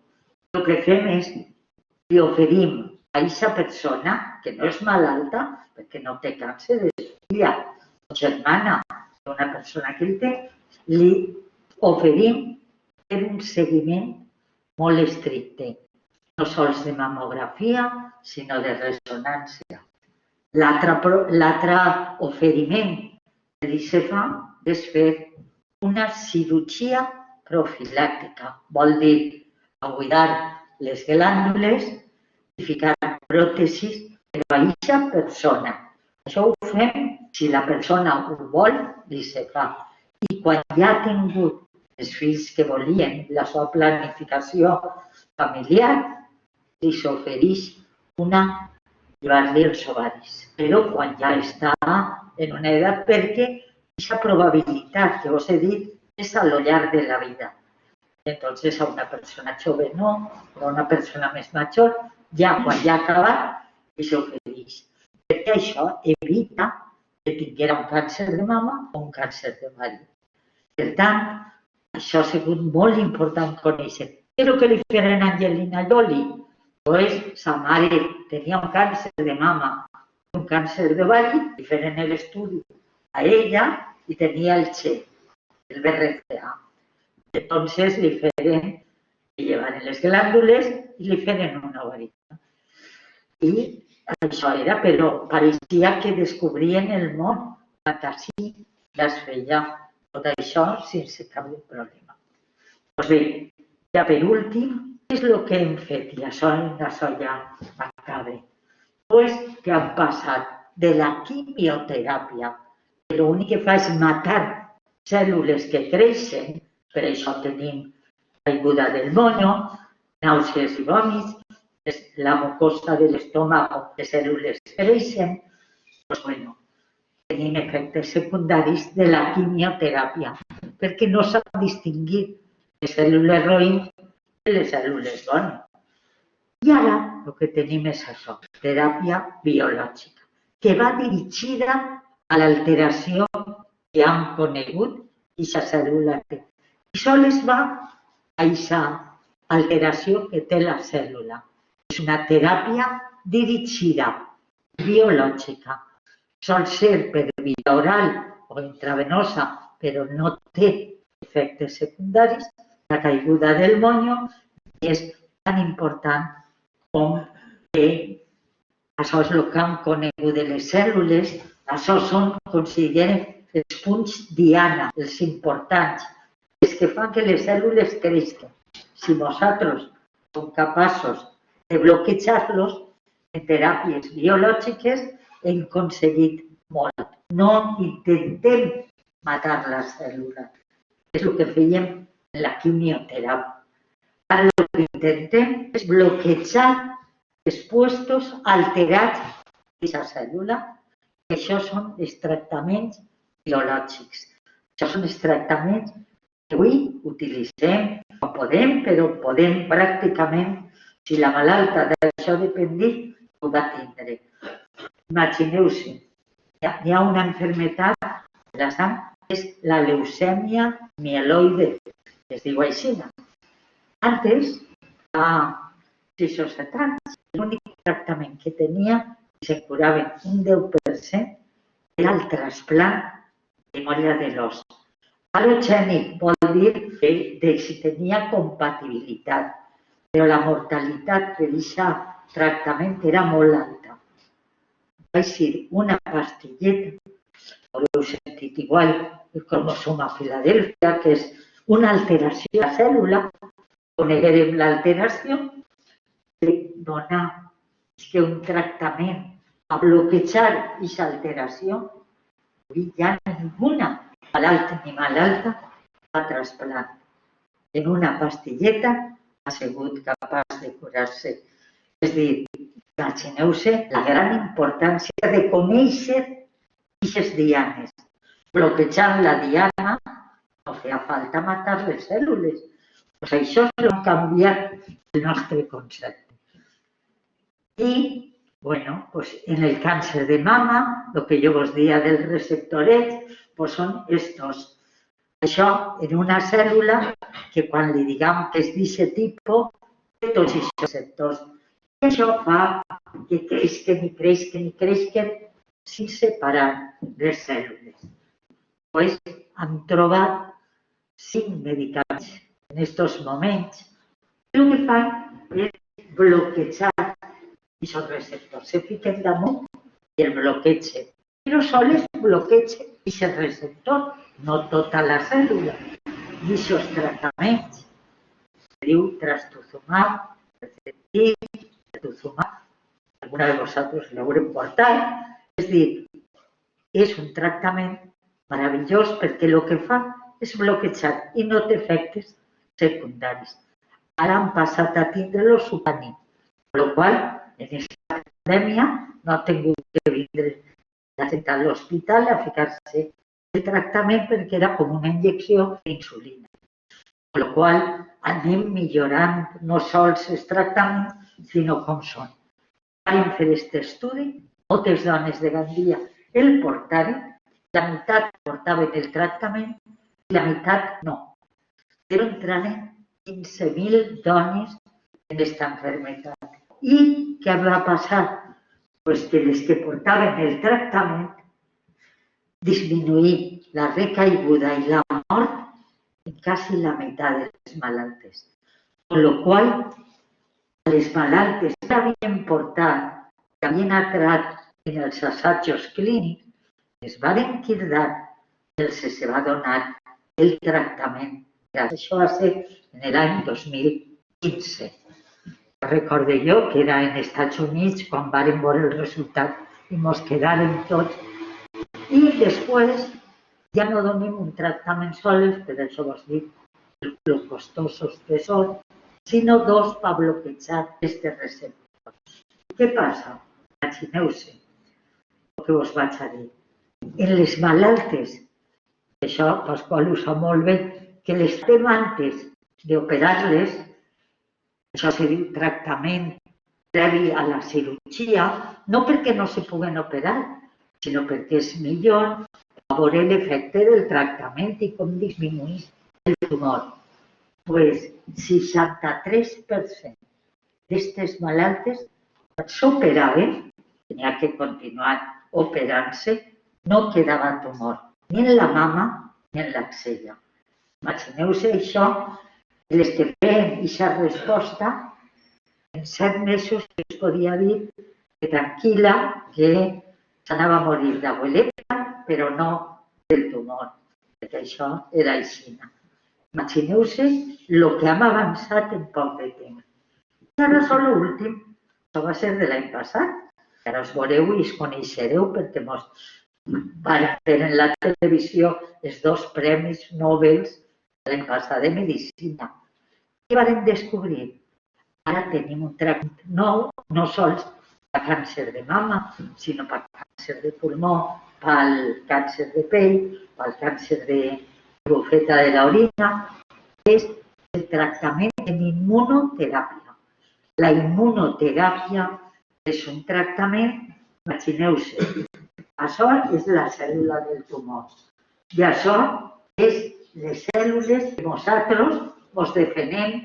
el que fem és li oferim a aquesta persona, que no és malalta, perquè no té càncer, és filla o germana d'una persona que el té, li oferim fer un seguiment molt estricte, no sols de mamografia, sinó de ressonància. L'altre oferiment que li se fa és fer una cirurgia profilàctica, vol dir buidar les glàndules i ficar pròtesis per a aquesta persona. Això ho fem si la persona ho vol, li se fa. I quan ja ha tingut els fills que volien, la seva planificació familiar, li s'ofereix llevar-li els ovaris. Però quan ja està en una edat, perquè aquesta probabilitat que us he dit és a lo llarg de la vida. Entonces a una persona jove no, però a una persona més major, ja quan ja ha acabat, li s'ofereix. Perquè això evita que tinguera un càncer de mama o un càncer d'ovari. Per tant, això ha sigut molt important conèixer. Però què li feren a Angelina Jolie? Doncs sa mare tenia un càncer de mama i un càncer d'ovari, li feren l'estudi a ella i tenia el Che, el BRCA. Entonces li feren, li llevaren les glàndules i li feren una ovarina. I això era, però pareixia que descobrien el món, quan així es feia tot això sense cap problema. Doncs bé, ja per últim, què és el que hem fet? I això ja acaba. Doncs que han passat de la quimioteràpia, que l'únic que fa és matar cèl·lules que creixen, per això tenim caiguda del monyo, nàusees i vòmits, la mucosa de l'estómac, les cèl·lules creixen. Doncs bueno, tenim efectes secundaris de la quimioteràpia, perquè no s'ha distingit les cèl·lules roïns de les cèl·lules bones. I ara el que tenim és això, teràpia biològica, que va dirigida a l'alteració que hem conegut aquesta cèl·lula té. I sols va a aquesta alteració que té la cèl·lula. És una teràpia dirigida, biològica. Sol ser per via oral o intravenosa, però no té efectes secundaris. La caiguda del monyo és tan important com que això és el que hem conegut de les cèl·lules. Això són, consideren, els punts diana, els importants, els que fan que les cèl·lules creixin. Si nosaltres som capaços de bloquejar-los en teràpies biològiques, hem aconseguit molt. No intentem matar la cèl·lula. És el que fèiem en la quimioteràpia. Ara el que intentem és bloquejar els puestos alterats d'aquesta cèl·lula. Això són els tractaments biològics. Això són els tractaments que avui utilitzem, no podem, però podem pràcticament, si la malalta d'això dependís, ho va tindre. Imagineu-se, hi ha una malaltia de la sang, és la leucèmia mieloide, es diu així. Antes, fa 6 o 7 anys, l'únic tractament que tenia, i se'n curaven un 10%, era el trasplant de molla de l'os. Al·logènic vol dir que si tenia compatibilitat, però la mortalitat per aquest tractament era molt alta. va ser una pastilleta, haureu sentit igual, el cromosoma Filadèlfia, que és una alteració de la cèl·lula, coneguerem l'alteració, que dona que un tractament a bloquejar aquesta alteració, avui ja ninguna malalta ni malalta fa trasplant. En una pastilleta ha sigut capaç de curar-se. És a dir, imagineu-se la gran importància de conèixer aquestes dianes. Bloquejant la diana no feia falta matar les cèl·lules. Pues això és el que ha canviat el nostre concepte. I, bueno, pues en el càncer de mama, el que jo vos deia del receptoret, pues són estos. Això en una cèl·lula que quan li diguem que és d'aquest tipus, té tots aquests receptors. I això fa que creixen i creixen i creixen sense parar les cèl·lules. Pues han trobat 5 medicaments en aquests moments. El que fan és bloquejar aquests receptors. Se fiquen damunt i el bloquegen. Però sols bloquegen aquest receptor, no tota la cèl·lula. I aquests tractaments se diu trastuzumab, trastuzumab, alguna de vosaltres l'haurem portat. És a dir, és un tractament meravellós perquè el que fa és bloquejar i no té efectes secundaris. Ara han passat a tindre-lo subaní, per la qual en aquesta pandèmia no ha tingut que vindre la gent a l'hospital a ficar-se el tractament perquè era com una injecció d'insulina. Per la qual anem millorant no sols els tractaments, sinó com són. Vam fer aquest estudi, moltes dones de Gandia el portaren, la meitat portaven el tractament i la meitat no. Però entraren 15.000 dones en aquesta malaltia. I què va passar? Pues que les que portaven el tractament disminuïa la recaiguda i la mort en quasi la meitat de les malaltes. Con lo qual, les malaltes que havien portat, que havien entrat en els assajos clínics, es van quedar i els va donar el tractament. Això va ser en l'any 2015. Recordo jo que era en Estats Units quan vam veure el resultat i ens quedàrem tots. I després ja no donem un tractament sols, per això vos dic els costosos que són, sinó 2 per bloquejar aquests receptors. Què passa? Imagineu-se el que vos vaig a dir. En les malaltes, això Pasqual ho sap molt bé, que les fem antes d'operar-les, això se diu tractament previ a la cirurgia, no perquè no se puguen operar, sinó perquè és millor veure l'efecte del tractament i com disminueix el tumor. Pues 63% d'aquestes malaltes s'operaven, tenia que continuar operant-se, no quedava tumor, ni en la mama ni en l'axella. Imagineu-se això, les que feien aquesta resposta, en 7 mesos es podia dir que tranquil·la que s'anava a morir d'abueleta, però no del tumor, perquè això era així. Imagineu-se el que hem avançat en poc de temps. I ara són l'últim, això va ser de l'any passat, que ara us veureu i es coneixereu perquè mos van fer en la televisió els 2 premis Nobel l'any passat de Medicina. Què vam descobrir? Ara tenim un tractament nou, no sols per càncer de mama, sinó per càncer de pulmó, pel càncer de pell, pel càncer de bufeta de l'orina, és el tractament en immunoteràpia. La immunoteràpia és un tractament, imagineu-se, això és la cèl·lula del tumor i això és les cèl·lules que nosaltres ens defenem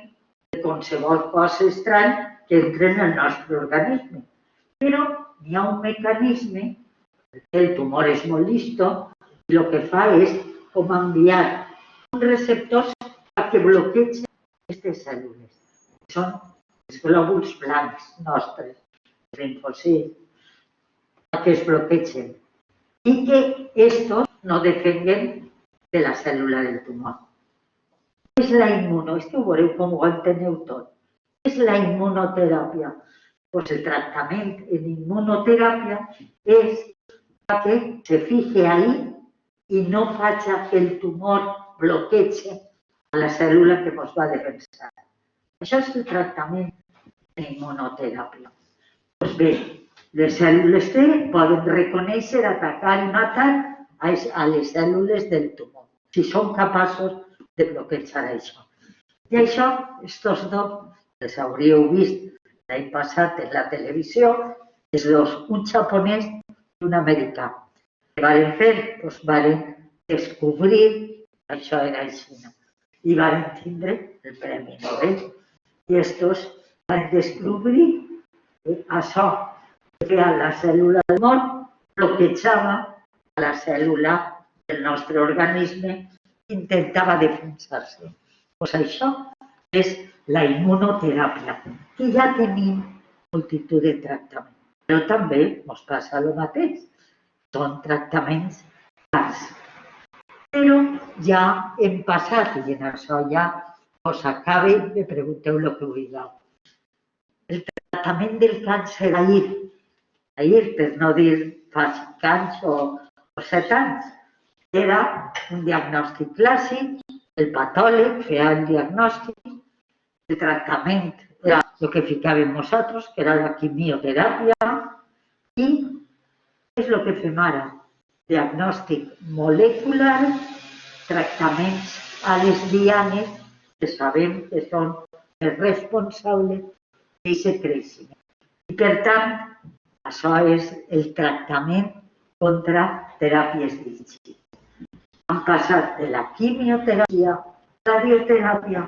de qualsevol cosa estrany que entre en el nostre organisme. Però hi ha un mecanisme, el tumor és molt listo, i el que fa és com enviar uns receptors que bloquegen aquestes cèl·lules. Són els glòbuls blancs nostres, els linfocits. que es bloquegen y que estos no dependen de la célula del tumor. ¿Qué es la es que ho veureu com ho enteneu tot. Què és la inmunoteràpia? Pues el tractament en inmunoteràpia és que se fije ahí i no faci que el tumor bloquegi a la cèl·lula que ens va defensar. Això és el tractament en immunoteràpia. Doncs bé, les cèl·lules T poden reconèixer, atacar i matar a les cèl·lules del tumor, si són capaços de bloquejar això. I això, estos dos, els hauríeu vist l'any passat en la televisió, els dos, un japonès i un americà. Què van fer? Doncs van descobrir, això era així, i van tindre el Premi Nobel. I estos van descobrir que això que a la cèl·lula del mort bloquejava a la cèl·lula del nostre organisme i intentava defensar-se. Doncs això és la immunoteràpia. I ja tenim multitud de tractaments. Però també ens passa el mateix. Són tractaments cars. Però ja hem passat, i en això ja us acabe, me pregunteu el que vulgueu. El tractament del càncer ahir, per no dir fa 5 anys o 7 anys, era un diagnòstic clàssic, el patòleg feia el diagnòstic, el tractament era el que ficàvem nosaltres, que era la quimioteràpia, i és el que fem ara, diagnòstic molecular, tractaments a les dianes, que sabem que són els responsables d'aquest creixement. I per tant, això és el tractament contra teràpies dirigides. Han passat de la quimioteràpia, radioteràpia,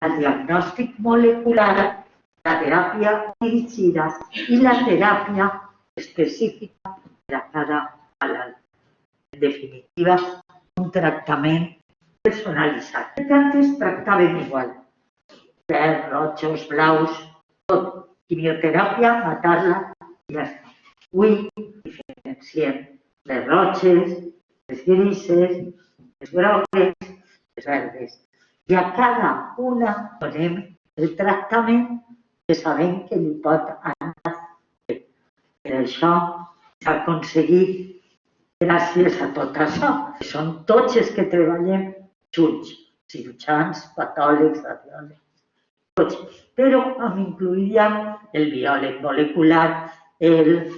al diagnòstic molecular, la teràpia dirigida i la teràpia específica per a cada malalt. En definitiva, un tractament personalitzat. Antes tractàvem igual. Verds, rojos, blaus, tot. Quimioteràpia, matar-la i ja està. Avui diferenciem les roges, les grises, les grogues, les verdes. I a cada una donem el tractament que sabem que li pot anar bé. Per això s'ha aconseguit, gràcies a tot això, que són tots els que treballem junts, cirurgians, patòlegs, radiòlegs, tots. Però em incluïa el biòleg molecular, el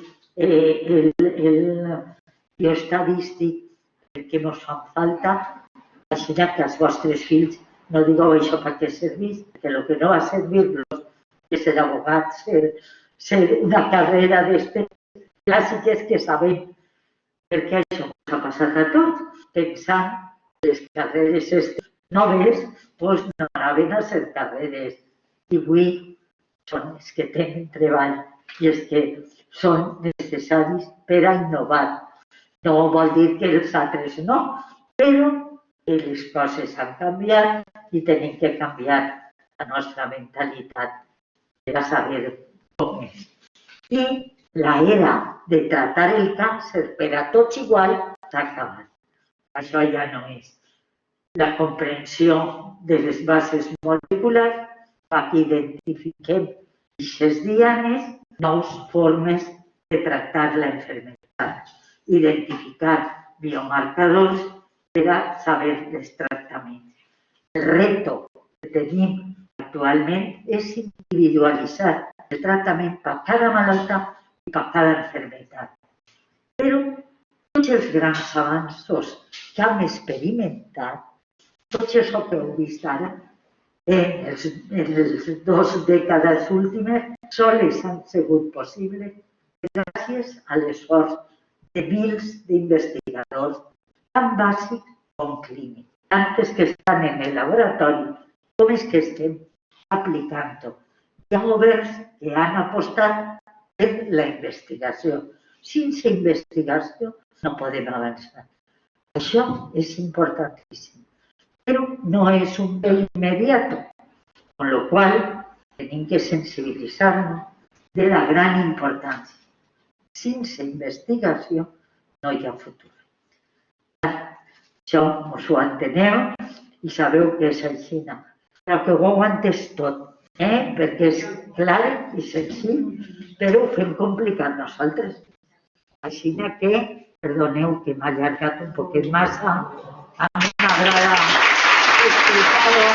bioestadístic, perquè ens fan falta, així que als vostres fills no digueu això per què serveix, perquè el que no va servir-los és ser abogats, ser una carrera d'estes clàssiques que sabem, perquè això ens ha passat a tots, pensant que les carreres noves no anaven a ser carreres. I avui són els que tenen treball i els que són necessaris per a innovar. No vol dir que els altres no, però les coses han canviat i tenim que canviar la nostra mentalitat per a saber com és. I l'era de tractar el càncer per a tots igual s'ha acabat. Això ja no és. La comprensió de les bases moleculars fa que identifiquem aquestes dianes, nous formes de tractar la enfermedad, identificar biomarcadors per a saber els tractaments. El repte que tenim actualment és individualitzar el tractament per cada malalta i per cada enfermedad. Però tots els grans avanços que hem experimentat, tot això que heu vist ara, en les 2 dècades últimes, sols han sigut possibles gràcies a l'esforç de mils d'investigadors, tant bàsics com clínics, tant els que estan en el laboratori com els que estem aplicant-ho. Hi ha governs que han apostat per la investigació. Sense investigació no podem avançar. Això és importantíssim. Però no és un bé immediat, con lo cual tenim que sensibilitzar-nos de la gran importància. sense investigació no hi ha futur. Això us ho enteneu i sabeu que és així. Però que ho heu entès tot, perquè és clar i senzill, però ho fem complicat nosaltres. Així que, perdoneu que m'ha allargat un poquet massa, a mi m'agrada explicar-ho.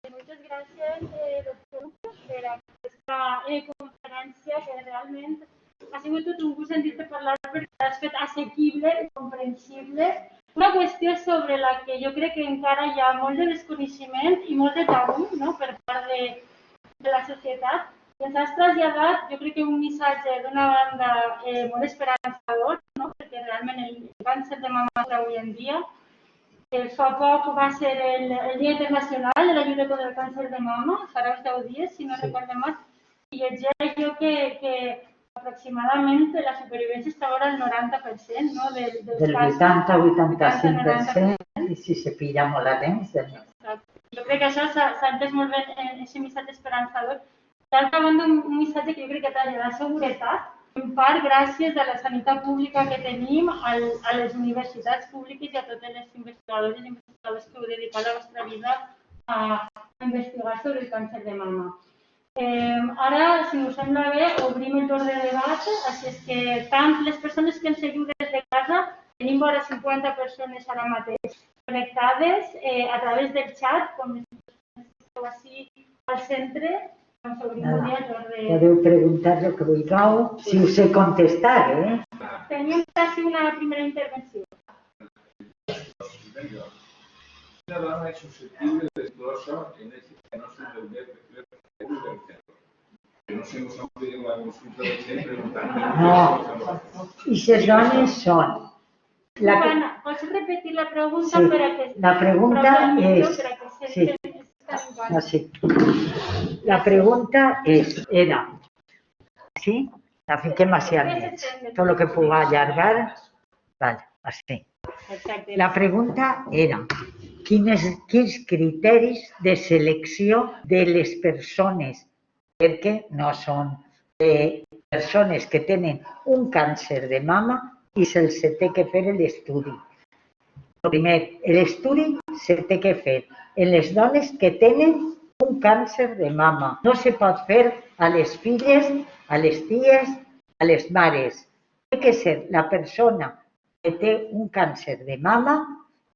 Moltes gràcies, doctor, per aquesta conferència que realment ha sigut tot un gust sentir-te parlar perquè has fet assequible i comprensible una qüestió sobre la que jo crec que encara hi ha molt de desconeixement i molt de tabú, no?, per part de la societat. I ens has traslladat, jo crec que un missatge d'una banda molt esperançador, no?, perquè realment el càncer de mama avui en dia fa poc va ser el Dia Internacional de la lluita contra el càncer de mama, farà uns 10 dies, si no recordo mal, i llegia jo que aproximadament la supervivència estava al 90%, no? Del 80-85%, i si se pilla molt a temps. Jo crec que això s'ha entès molt bé en aquest missatge esperançador. D'altra banda, un missatge que jo crec que t'ha de seguretat, en part gràcies a la sanitat pública que tenim, a les universitats públiques i a totes les investigadores i investigadors que heu dedicat la vostra vida a investigar sobre el càncer de mama. Ara, si us sembla bé, obrim el torn de debat, així és que tant les persones que ens seguiu des de casa, tenim vora 50 persones ara mateix connectades a través del xat, com les persones que esteu així al centre, doncs obrim el torn de... Podeu preguntar el que vulgueu, si us sé contestar, Teníem quasi una primera intervenció. Una dona es susceptible de desglosar en el que no se entender que no se nos ha pedido la consulta de gent preguntant... No, i les dones són... Joana, pots repetir la pregunta per a que... La pregunta és... La pregunta era... Sí? La fiquem així al mig. Tot el que pugui allargar... Vale, així. La pregunta era... Quins criteris de selecció de les persones, perquè no són persones que tenen un càncer de mama i se'ls té que fer l'estudi. Primer, l'estudi se té que fer en les dones que tenen un càncer de mama. No se pot fer a les filles, a les ties, a les mares. Té que ser la persona que té un càncer de mama,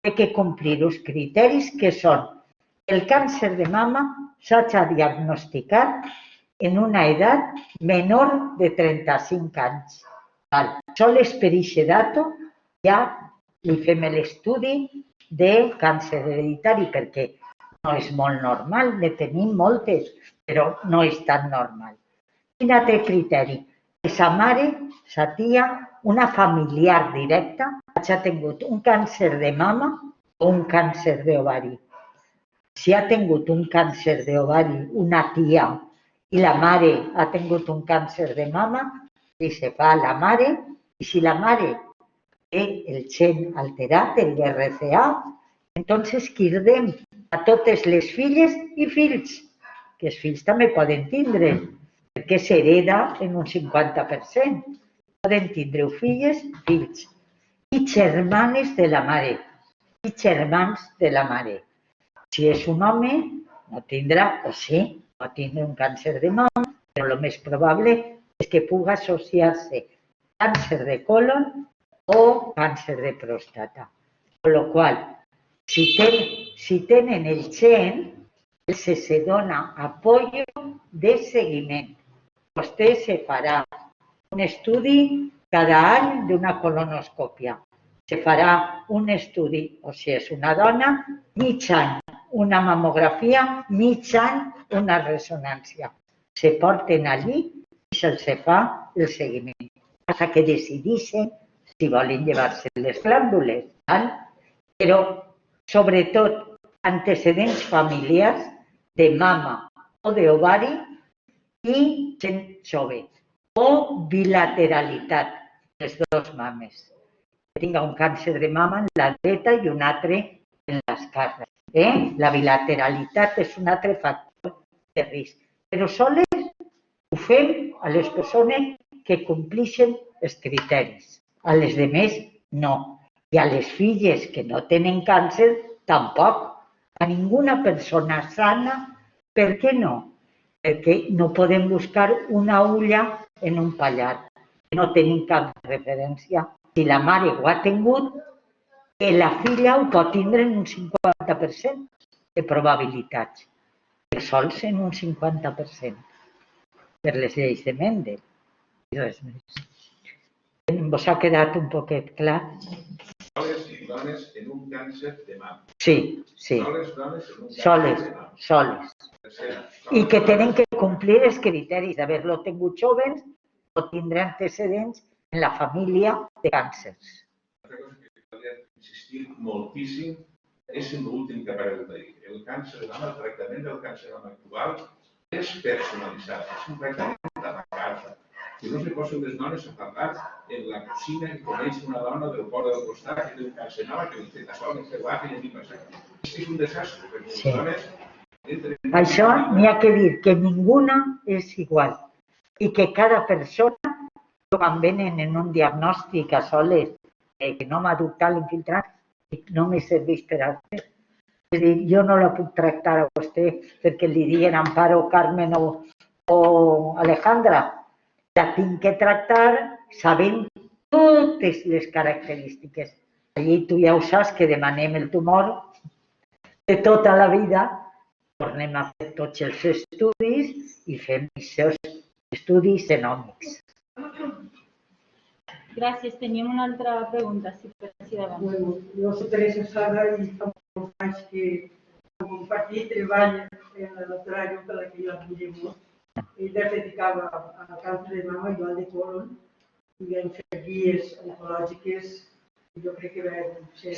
té que complir els criteris que són el càncer de mama s'ha de diagnosticar en una edat menor de 35 anys. Sols per aquest dato ja li fem l'estudi de càncer hereditari perquè no és molt normal, ne tenim moltes, però no és tan normal. Quin altre criteri? Que sa mare, sa tia, una familiar directa, ha tingut un càncer de mama o un càncer d'ovari. Si ha tingut un càncer d'ovari una tia i la mare ha tingut un càncer de mama, li se fa a la mare, i si la mare té el gen alterat, el BRCA, entonces cridem a totes les filles i fills, que els fills també poden tindre, perquè s'hereda en un 50%. Poden tindre filles, fills, i germanes de la mare, i germans de la mare. Si és un home, no tindrà, o sí, no tindrà un càncer de mama, però el més probable és que pugui associar-se càncer de colon o càncer de pròstata. Per la qual cosa, si tenen el gen, se dona apoyo de seguiment. Vostè se farà un estudi cada any d'una colonoscòpia. Se farà un estudi, o si és una dona, mig any, una mamografia, mig any, una ressonància. Se porten allí i se'ls fa el seguiment. Fins que decideixen si volen llevar-se les glàndules. Però, sobretot, antecedents familiars de mama o d'ovari i gent jove. O bilateralitat. les dues mames. Que tinga un càncer de mama en la dreta i un altre en l'esquerra. La bilateralitat és un altre factor de risc. Però sols ho fem a les persones que compleixen els criteris. A les demés, no. I a les filles que no tenen càncer, tampoc. A ninguna persona sana, per què no? Perquè no podem buscar una ulla en un pallar. No tenim cap referència. Si la mare ho ha tingut, la filla ho pot tindre en un 50% de probabilitats, però sols en un 50%, per les lleis de Mendel. I res més. Vos ha quedat un poquet clar? Soles dones en un càncer de mama. Sí, sí. Soles dones en un càncer de mama. Soles. I que tenen que complir els criteris d'haver-lo tingut joves o tindre antecedents en la família de càncers. Una cosa que caldria insistir moltíssim és en l'últim que acabeu de dir. El càncer de mama, el tractament del càncer de mama actual és personalitzat, és un tractament de la casa. Que no se posen les dones a parlar en la cocina que coneix una dona del cor del costat que té un càncer de mama que li té sol, que va i li passa. És un desastre, perquè les dones... Això n'hi ha que dir que ninguna és igual i que cada persona, quan venen en un diagnòstic a soles que no m'ha adoptat l'infiltrat, no me serveix per a res. És a dir, jo no la puc tractar a vostè perquè li diguen Amparo, Carmen o Alejandra. La tinc que tractar sabent totes les característiques. Allí tu ja ho saps que demanem el tumor de tota la vida, tornem a fer tots els estudis i fem els seus estudis genòmics. Gràcies. Teníem una altra pregunta, si per així davant. Bueno, jo soc Teresa Sada i fa molts anys que compartí treball en la doctora Llum, per la que jo admiro molt. Ella es dedicava al càncer de mama i al de colon i vam fer guies oncològiques i jo crec que vam ser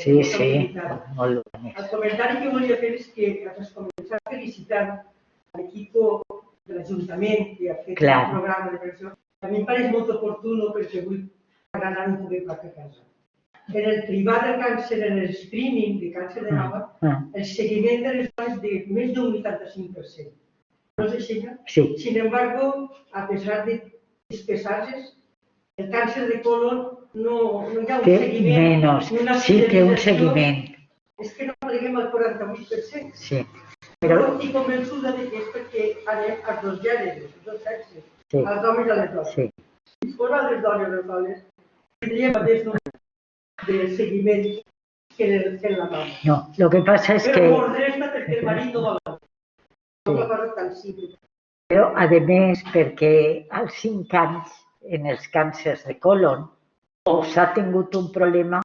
molt bonic. El comentari que volia fer és que es començar felicitant l'equip de l'Ajuntament que ha fet el programa de prevenció. A mi em pareix molt oportuno perquè vull anar un poquet per a casa. En el privat del càncer, en el screening de càncer de mama, el seguiment de les dones de més d'un 85%. ¿No es así? Sí. Sin embargo, a pesar de pesarse, el cáncer de colon no hi ha un seguiment. Sí que un seguiment. És que no arribem al 48%. Sí. Però estic convençuda que és perquè anem als dos gèneres, als dos sexes, als homes i a les dones. Si fos a les dones o les dones, tindríem el mateix número de seguiment que en la dona. No, el que passa és que... Però molt resta perquè el marit no vol. Una cosa tan simple. Però, a més, perquè als 5 anys, en els càncers de colon, o s'ha tingut un problema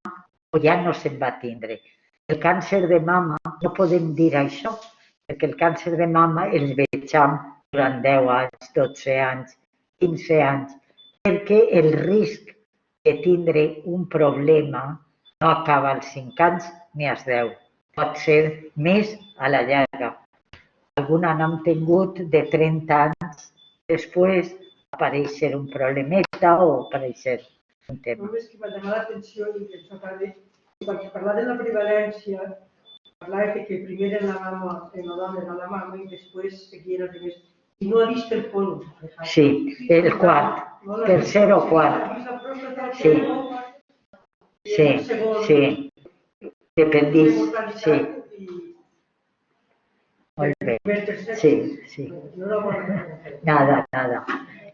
o ja no se'n va tindre. El càncer de mama, no podem dir això, perquè el càncer de mama el vegem durant 10 anys, 12 anys, 15 anys, perquè el risc de tindre un problema no acaba als 5 anys ni als 10. Pot ser més a la llarga. Alguna n'hem tingut de 30 anys després aparèixer un problemeta o aparèixer un tema. Només que m'ha llamat l'atenció i que això també, quan parlava de la prevalència, parlava que primer en la mama, en la dona era la mama i després seguien els altres. I no ha vist el colon. Sí, el quart, tercer o quart. Sí, sí, dependís, sí. Molt bé, sí. Nada.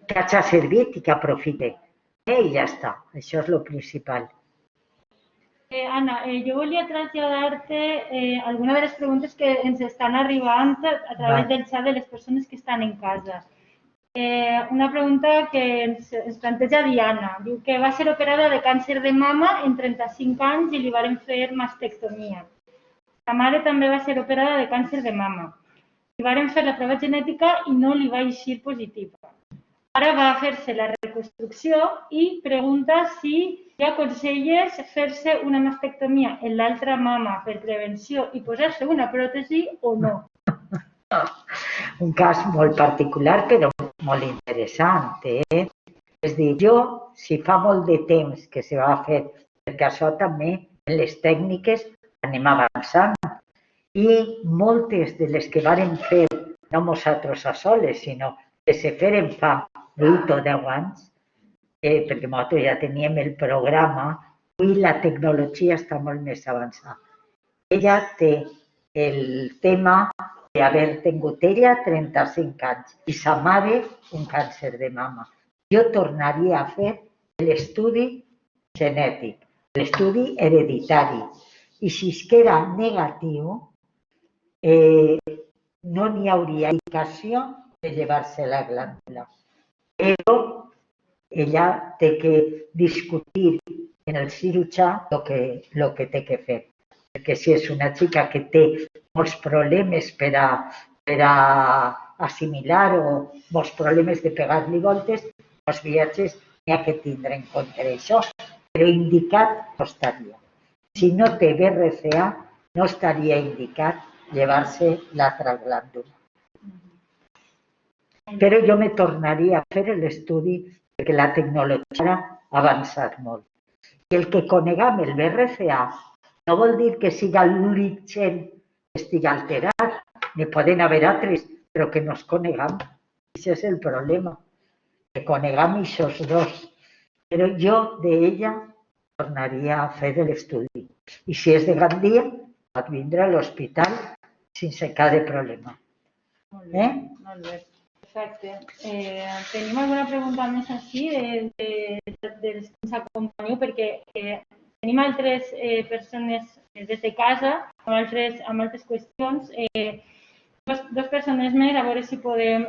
Que hagi servit i que aprofite. I ja està, això és el principal. Anna, jo volia traslladar-te alguna de les preguntes que ens estan arribant a través del xat de les persones que estan en casa. Una pregunta que ens planteja Diana. Diu que va ser operada de càncer de mama en 35 anys i li varen fer mastectomia. La mare també va ser operada de càncer de mama. Li varen fer la prova genètica i no li va eixir positiva. Ara va fer-se la reconstrucció i pregunta si hi aconselles fer-se una mastectomia en l'altra mama per prevenció i posar-se una pròtesi o no. Un cas molt particular però molt interessant. És a dir, jo, si fa molt de temps que se va fer, perquè això també en les tècniques anem avançant, i moltes de les que vàrem fer, no nosaltres a soles, sinó que se feren fa 8 o 10 anys, perquè nosaltres ja teníem el programa, i la tecnologia està molt més avançada. Ella té el tema d'haver tingut ella 35 anys i sa mare un càncer de mama. Jo tornaria a fer l'estudi genètic, l'estudi hereditari, i si es que era negatiu, no n'hi hauria indicació de llevar-se la glàndula. Però ella té que discutir en el cirurgià el que té que fer. Perquè si és una xica que té molts problemes per a assimilar o molts problemes de pegar-li voltes, els viatges n'hi ha que tindre en compte això, però indicat no estaria. Si no té BRCA, no estaria indicat llevar-se l'altra glàndula. Però jo me tornaria a fer l'estudi perquè la tecnologia ha avançat molt. I el que conegam el BRCA no vol dir que siga l'únic gen que estigui alterat. N'hi poden haver altres, però que no es conegam. Això és el problema, que conegam aquests dos. Però jo d'ella tornaria a fer l'estudi. I si és de Gandia, pot vindre a l'hospital sense cap de problema. Molt bé, molt bé. Perfecte. Tenim alguna pregunta més així dels que ens acompanyeu, perquè tenim altres persones des de casa amb altres qüestions. Dos persones més, a veure si podem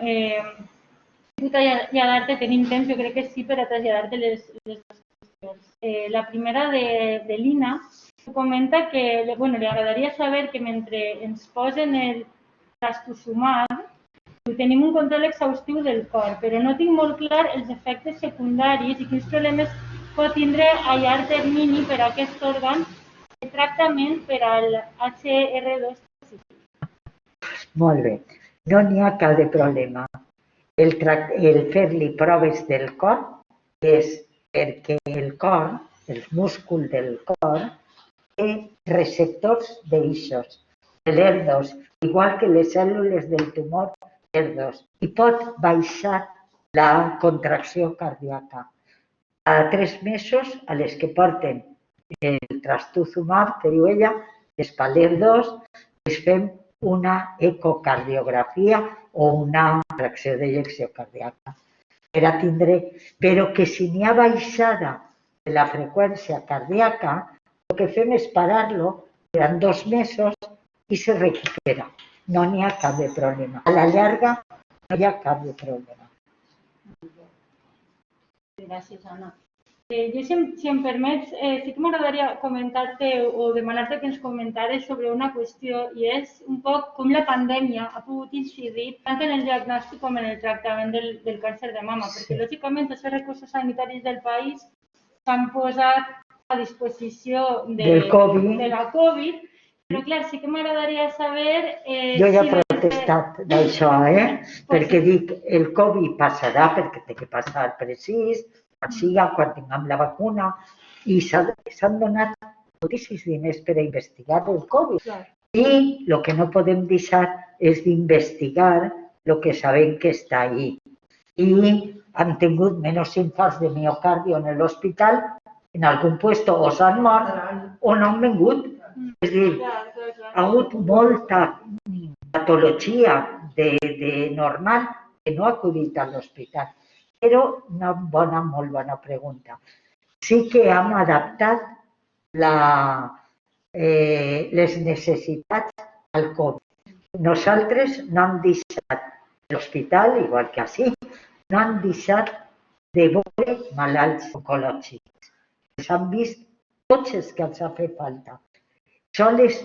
traslladar-te, tenim temps, jo crec que sí, per a traslladar-te les dues qüestions. La primera de l'Ina comenta que li agradaria saber que mentre ens posen el trastuzumab tenim un control exhaustiu del cor, però no tinc molt clar els efectes secundaris i quins problemes pot tindre a llarg termini per a aquest òrgan el tractament per al HR2 positiu. Molt bé, no n'hi ha cap de problema. El fer-li proves del cor és perquè el cor, el múscul del cor, té receptors d'eixos, de l'ER2, igual que les cèl·lules del tumor ER2, i pot baixar la contracció cardíaca. A 3 mesos, a les que porten el trastuzumab, que diu ella, l'ER2, es fem una ecocardiografia o una fracció d'ejecció cardíaca. Per a tindre, però que si n'hi ha baixada de la freqüència cardíaca, el que fem és parar-lo durant 2 mesos i se recupera. No n'hi ha cap de problema. A la llarga no hi ha cap de problema. Gràcies, Anna. Jo, si em permets, sí que m'agradaria comentar-te o demanar-te que ens comentares sobre una qüestió, i és un poc com la pandèmia ha pogut incidir tant en el diagnòstic com en el tractament del càncer de mama, perquè lògicament els recursos sanitaris del país s'han posat a disposició de la Covid, però clar, sí que m'agradaria saber... Jo ja he protestat d'això, perquè dic, el Covid passarà perquè té que passar precís, quan tinguem la vacuna, i s'han donat moltíssims diners per a investigar el Covid. I el que no podem deixar és d'investigar el que sabem que està ahí. I han tingut menys infarts de miocardio en l'hospital, en algun lloc o s'han mort o no han vingut. És a dir, ha hagut molta patologia normal que no ha acudit a l'hospital. Però una molt bona pregunta. Sí que hem adaptat les necessitats al Covid. Nosaltres no hem deixat l'hospital, igual que així, no hem deixat de veure malalts oncològics. Els han vist tots els que els ha fet falta. Són les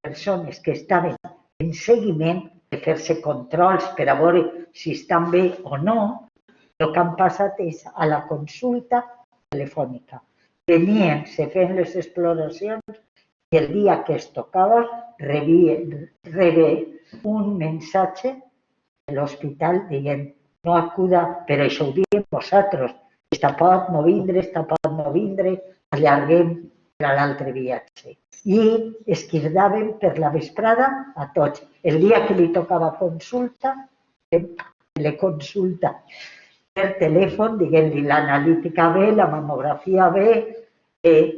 persones que estaven en seguiment de fer-se controls per a veure si estan bé o no. El que han passat és a la consulta telefònica. Venien, se feien les exploracions i el dia que es tocava rebé un missatge de l'hospital dient no acuda, però això ho diem vosaltres, Està pot no vindre, allarguem per a l'altre viatge. I es cridaven per la vesprada a tots. El dia que li tocava consulta, teleconsulta per telèfon, diguem-li l'analítica bé, la mamografia bé,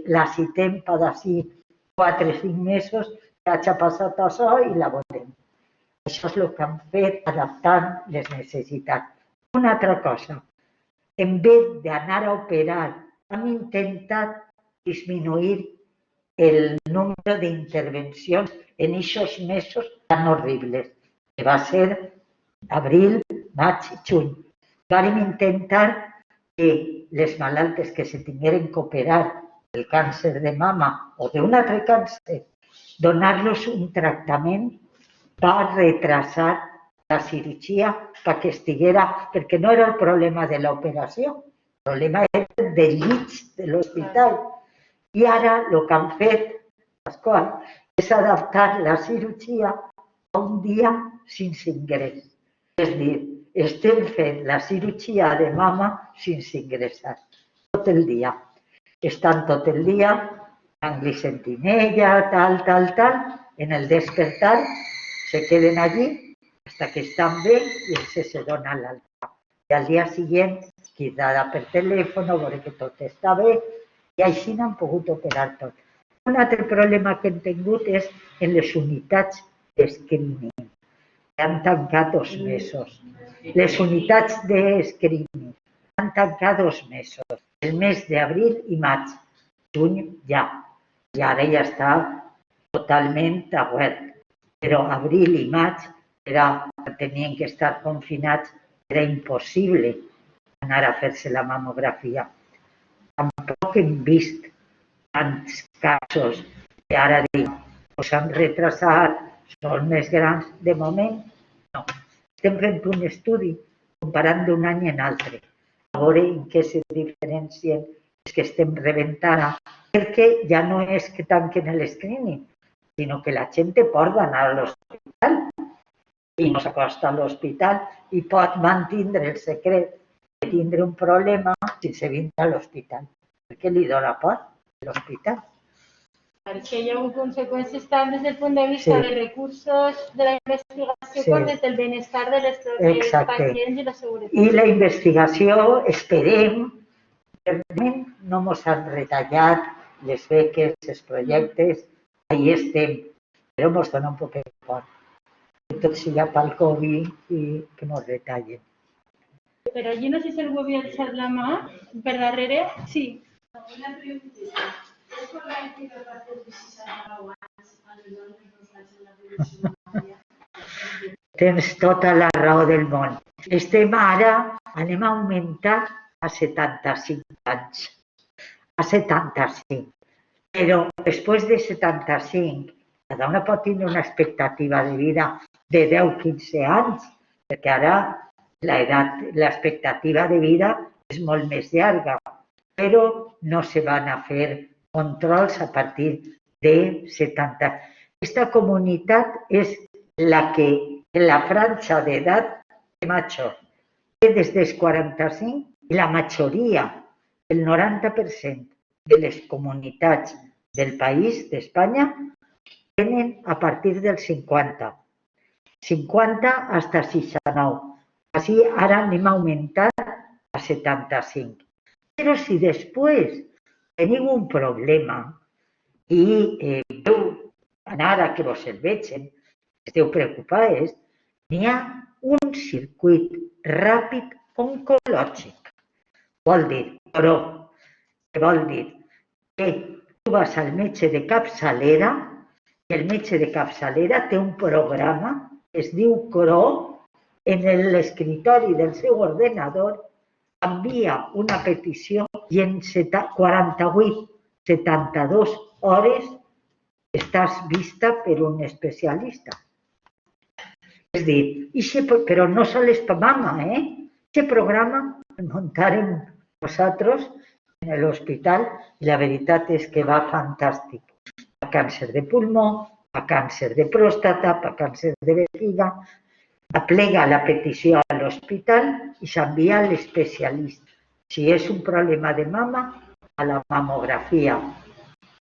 la citem per d'ací 4 o 5 mesos, que hagi passat això i la veurem. Això és el que han fet adaptant les necessitats. Una altra cosa, en vez d'anar a operar, hem intentat disminuir el número d'intervencions en aquests mesos tan horribles, que va ser abril, maig i juny. Vam intentar que les malaltes que se tingueren que operar el càncer de mama o d'un altre càncer, donar-los un tractament per retrasar la cirurgia perquè estiguera, perquè no era el problema de l'operació, el problema era del llits de l'hospital. I ara el que han fet, Pasqual, és adaptar la cirurgia a un dia sense ingrés. És a dir, estem fent la cirurgia de mama sense ingressar, tot el dia. Estan tot el dia amb glicentinella, tal, en el despertar se queden allí hasta que estan bé i se dona l'alta. I al dia següent, cridada per telèfon, veure que tot està bé, i així n'han pogut operar tot. Un altre problema que hem tingut és en les unitats d'screening, que han tancat 2 mesos. Les unitats d'screening han tancat 2 mesos, el mes d'abril i maig, juny ja, i ara ja està totalment obert. Però abril i maig tenien que estar confinats, era impossible anar a fer-se la mamografia. Tampoc hem vist tants casos que ara dic, s'han retrasat, són més grans. De moment, no. Estem fent un estudi comparant d'un any en altre, a veure en què se diferencien els que estem rebentant, perquè ja no és que tanquen l'escreening, sinó que la gent pot anar a l'hospital i no s'acosta a l'hospital i pot mantindre el secret de tindre un problema sense vindre a l'hospital, perquè li dona por l'hospital. Que hi ha conseqüències tant des del punt de vista de recursos de la investigació com des del benestar dels pacients i la seguretat. I la investigació, esperem, no ens han retallat les beques, els projectes, ahí estem, però ens dona un poc de por. Que tot siga pel Covid i que ens retallen. Però allí no sé si algú havia deixat la mà per darrere. Sí. Una pregunteta. És correcte que a partir de 69 anys a les dones no es facin la revisió mamària? Tens tota la raó del món. Estem ara, anem a augmentar a 75 anys. A 75. Però després de 75, cada una pot tenir una expectativa de vida de 10-15 anys, perquè ara l'expectativa de vida és molt més llarga, però no se van a fer controls a partir de 70. Aquesta comunitat és la que en la franja d'edat de major té des dels 45 i la majoria, el 90% de les comunitats del país, d'Espanya, tenen a partir dels 50. 50 fins a 69. Així ara anem augmentant a 75. Però si després teniu un problema i ara que vos el vegin, esteu preocupades, n'hi ha un circuit ràpid oncològic. Vol dir, però, què vol dir? Que tu vas al metge de capçalera i el metge de capçalera té un programa que es diu CRO, en l'escriptori del seu ordenador envia una petició i en 48-72 hores estàs vista per un especialista. És a dir, però no sols per mama, Aquest programa el muntarem nosaltres en l'hospital i la veritat és que va fantàstic. Per càncer de pulmó, per càncer de pròstata, per càncer de vejiga, aplega la petició a l'hospital i s'envia a l'especialista. Si és un problema de mama, a la mamografia.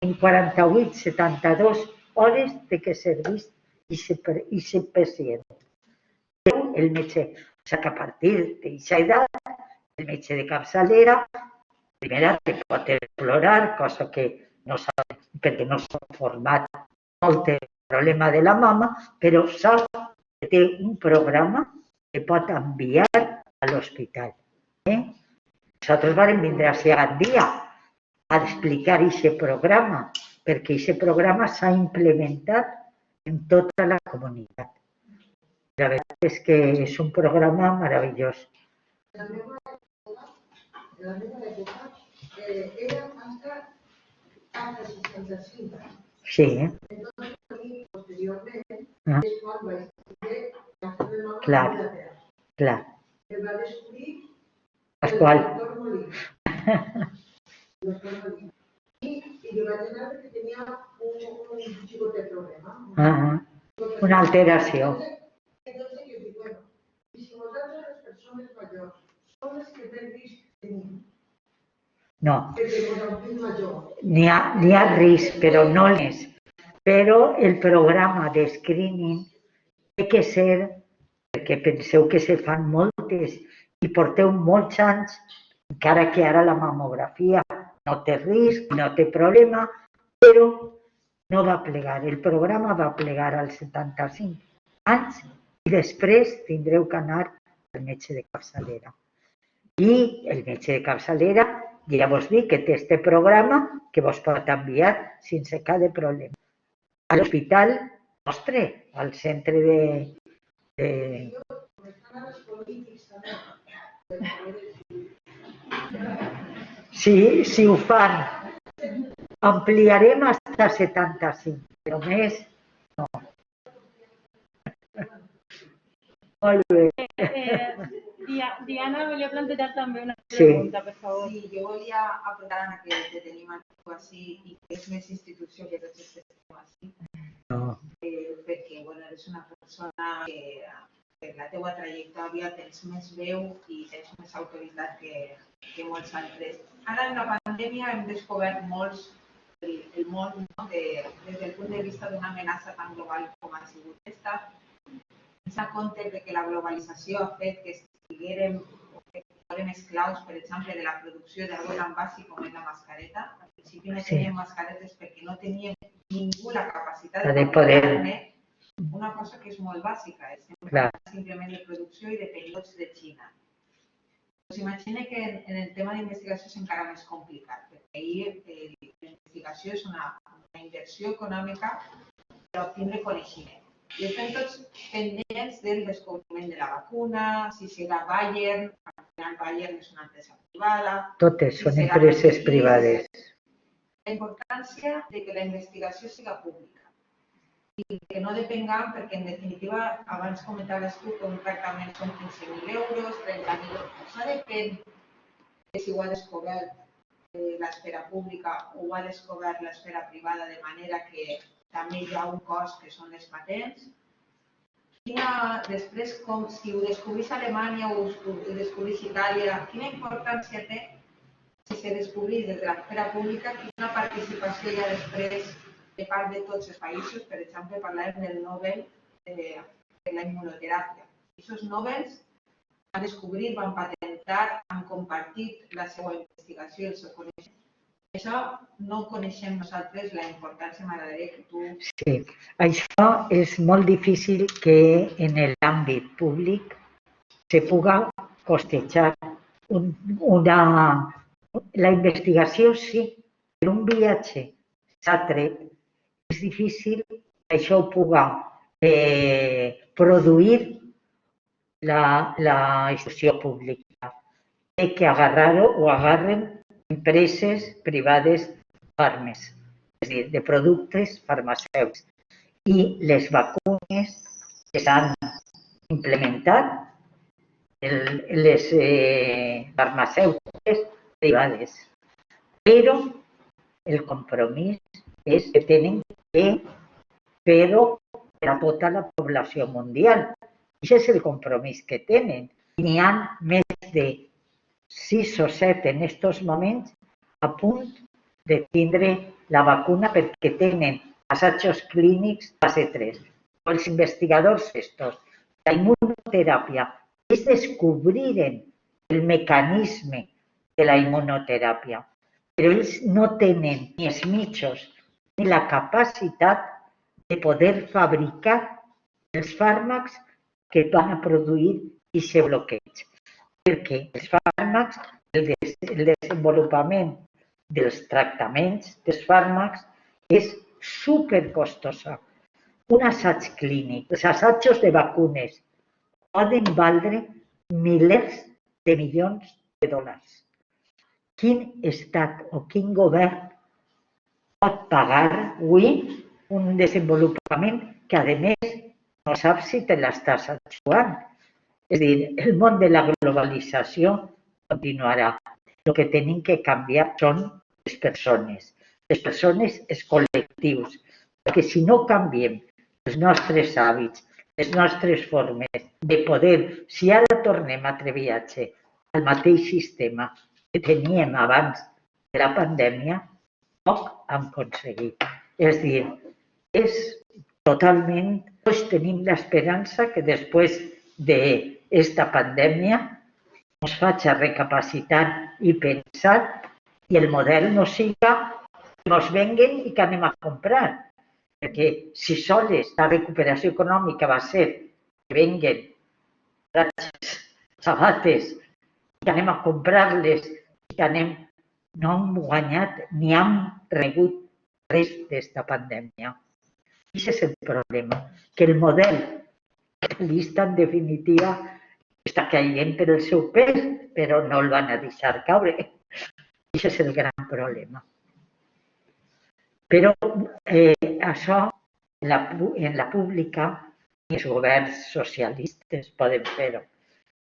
En 48-72 hores té que ser vist aquest pacient. El metge, o sigui que a partir d'aquesta edat, el metge de capçalera, primera te pot explorar, cosa que no sap, perquè no s'ha format molt el problema de la mama, però sap que té un programa que pot enviar a l'hospital. Nosaltres vam vindre a Gandia a explicar aquest programa, perquè aquest programa s'ha implementat en tota la comunitat. La veritat és que és un programa meravellós. La meva època era hasta 65. Sí. Entonces, posteriorment, és quan vaig fer càncer de mama bilateral. Clar. El va descobrir Pasqual. el doctor Molí. I li vaig anar perquè tenia un xicotet problema. Una alteració. Entonces yo digo, bueno, y si vosaltres les persones majors són les que més risc tenim, No, perquè ens omplim major. n'hi ha risc, però no és. Però el programa de screening té que ser, perquè penseu que se fan moltes i porteu molts anys, encara que ara la mamografia no té risc, no té problema, però no va plegar. El programa va plegar als 75 anys i després tindreu que anar al metge de capçalera. I el metge de capçalera ja vos dic que té aquest programa que vos pot enviar sense cap de problema. A l'hospital nostre, al centre de... Si ho fan, ampliarem fins a 75, però més no. Molt bé. Diana volia plantejar també una pregunta, per favor. Sí, jo volia apuntar en aquest que tenim així i que és més institució que tots els que estem així. No. Perquè, bueno, eres una persona que per la teua trajectòria tens més veu i tens més autoritat que molts altres. Ara, en la pandèmia, hem descobert molts el món, no? Des del punt de vista d'una amenaça tan global com ha sigut aquesta. Ens ha compte que la globalització ha fet que estiguérem esclaus, per exemple, de la producció d'algo tan bàsic com és la mascareta. Al principi no teníem mascaretes perquè no teníem ningú la capacitat de poder-ne una cosa que és molt bàsica. Estem simplement de producció i dependents de Xina. S'imagina que en el tema d'investigació és encara més complicat, perquè ahir la investigació és una inversió econòmica per obtenir coneixement. I estem tots pendents del descobriment de la vacuna, si serà Bayer, al final Bayer és una empresa privada. Totes són empreses privades. La importància de que la investigació siga pública i que no depengam, perquè en definitiva, abans comentaves tu que un tractament són 15.000 euros, 30.000 euros. Això depèn de si ho ha descobert l'esfera pública o ho ha descobert l'esfera privada, de manera que també hi ha un cost que són les patents. Després, com si ho descobrís Alemanya o ho descobrís Itàlia, quina importància té si se descobrís des de l'esfera pública, quina participació hi ha després de part de tots els països. Per exemple, parlàvem del Nobel de la immunoteràpia. Aquests Nobels van descobrir, van patentar, han compartit la seva investigació i el seu coneixement. Això no coneixem nosaltres, la importància, m'agradaria que tu... Sí, això és molt difícil que en l'àmbit públic se puga costejar la investigació, sí, per un viatge s'ha tret. És difícil que això ho puga produir la institució pública. Té que agarrar-ho o agarren empreses privades farmes, és a dir, de productes farmacèutics. I les vacunes que s'han implementat, les farmacèutiques privades. Però el compromís és que tenen que fer-ho per a tota la població mundial. Aquest és el compromís que tenen. N'hi ha més de 6 o 7 en aquests moments a punt de tindre la vacuna perquè tenen assajos clínics fase 3. Els investigadors estos, la immunoteràpia, ells descobriren el mecanisme de la immunoteràpia, però ells no tenen ni els mitjans ni la capacitat de poder fabricar els fàrmacs que van a produir aquest bloqueig. Perquè els fàrmacs, el desenvolupament dels tractaments dels fàrmacs és supercostosa. Un assaig clínic, els assajos de vacunes poden valdre milers de milions de dòlars. Quin estat o quin govern pot pagar avui un desenvolupament que, a més, no sap si te l'estàs ajudant? És a dir, el món de la globalització continuarà. El que tenim que canviar són les persones, els col·lectius, perquè si no canviem els nostres hàbits, les nostres formes de poder, si ara tornem a viatge al mateix sistema que teníem abans de la pandèmia, poc hem aconseguit. És a dir, és totalment... Tots tenim l'esperança que després d'esta pandèmia ens faci recapacitar i pensar i el model no siga que ens venguen i que anem a comprar. Perquè si sols la recuperació econòmica va ser que venguen sabates i que anem a comprar-les i que no hem guanyat ni hem rebut res d'esta pandèmia. Aquest és el problema, que el model capitalista, en definitiva, està caient per el seu pes, però no el van a deixar caure. Aquest és el gran problema. Però això, en la pública, els governs socialistes poden fer-ho.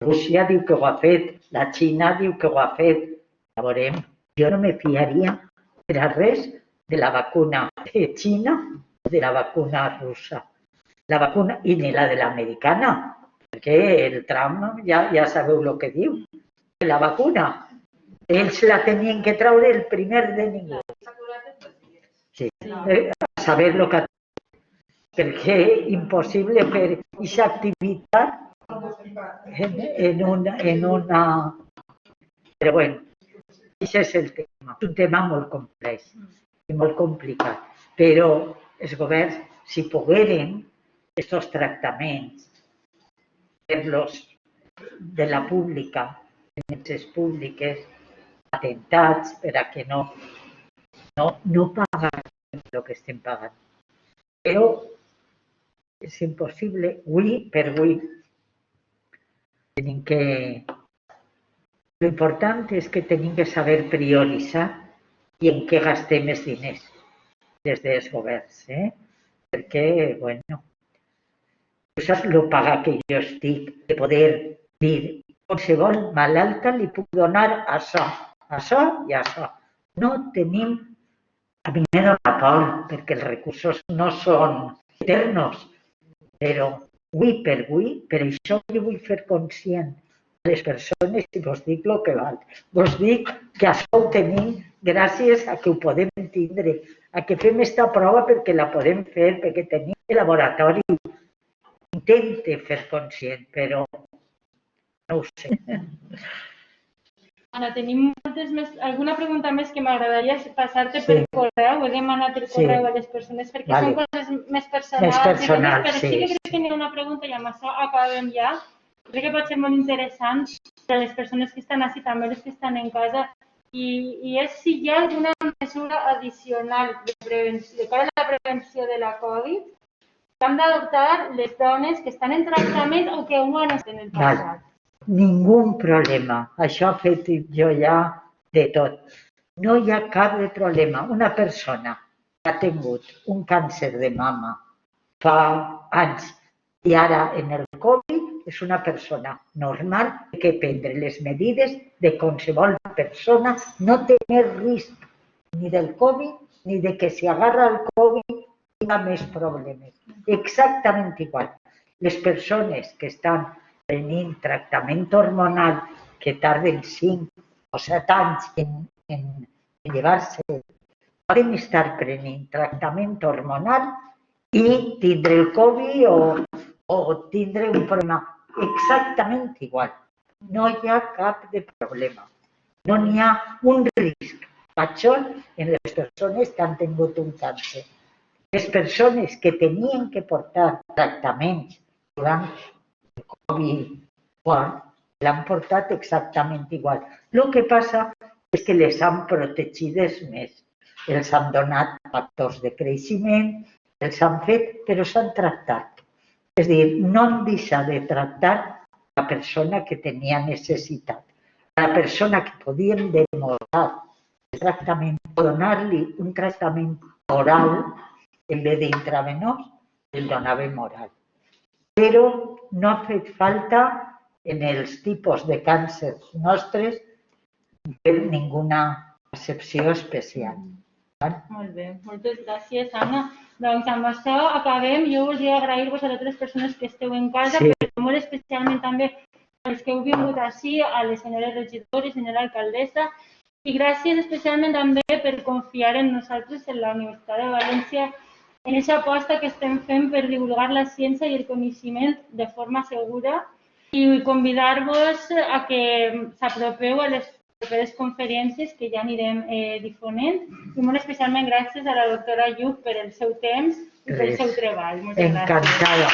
Rússia diu que ho ha fet, la Xina diu que ho ha fet. Ja veurem. Jo no me fiaria per a res de la vacuna de Xina o de la vacuna russa. La vacuna, i ni la de l'americana, perquè el Trump ja sabeu el que diu. La vacuna, ells la tenien que treure el primer de ningú. Sí, a saber el que... Perquè és impossible fer aquesta activitat en una... Però bueno, aquest és el tema. És un tema molt complex i molt complicat. Però els governs, si pogueren, aquests tractaments, fer-los de la pública, en les públiques, atentats per a que no pagar el que estem pagant. Però és impossible, avui per avui. L'important és que tenim que saber prioritzar i en què gastem els diners des dels governs. Perquè, bueno, tu saps el pagar que jo estic de poder dir qualsevol malalta li puc donar això i això. No tenim... A mi me dona por, perquè els recursos no són eternos, però avui per avui, per això jo vull fer conscient a les persones i vos dic el que val. Vos dic que això ho tenim gràcies a que ho podem tindre, a que fem aquesta prova perquè la podem fer, perquè tenim el laboratori. Intente fer conscient, però no ho sé. Ana, tenim alguna pregunta més que m'agradaria passar-te per correu. He demanat el correu a les persones perquè són coses més personals. Però sí que crec que n'hi ha una pregunta i amb això acabem ja. Crec que pot ser molt interessant per a les persones que estan així, també les que estan en casa. I és si hi ha alguna mesura addicional de cara a la prevenció de la Covid que han d'adoptar les dones que estan en tractament o que ho han estat en el passat. Ningú problema. Això he fet jo ja de tot. No hi ha cap de problema. Una persona que ha tingut un càncer de mama fa anys i ara en el Covid és una persona normal que ha de prendre les mesures de qualsevol persona. No té més risc ni del Covid ni de que si agarra el Covid tinga més problemes. Exactament igual. Les persones que estan tenint tractament hormonal que tarden 5 o 7 anys en llevar-se, poden estar prenent tractament hormonal i tindre el Covid o tindre un problema exactament igual. No hi ha cap de problema. No n'hi ha un risc major en les persones que han tingut un càncer. Les persones que tenien que portar tractaments durant el Covid l'han portat exactament igual. El que passa és que les han protegides més. Els han donat factors de creixement, els han fet, però s'han tractat. És a dir, no han deixat de tractar la persona que tenia necessitat. La persona que podien demorar el tractament o donar-li un tractament oral en vez d'intravenós, el donàvem oral. Però no ha fet falta en els tipus de càncers nostres per ninguna excepció especial. Molt bé, moltes gràcies, Anna. Doncs amb això acabem. Jo voldria agrair-vos a totes les persones que esteu en casa, però molt especialment també als que heu vingut així, a les senyores regidores, senyora alcaldessa, i gràcies especialment també per confiar en nosaltres, en la Universitat de València, en aquesta aposta que estem fent per divulgar la ciència i el coneixement de forma segura i convidar-vos a que s'apropeu a les properes conferències que ja anirem difonent i molt especialment gràcies a la doctora Lluc per el seu temps i pel seu treball. Moltes gràcies. Encantada.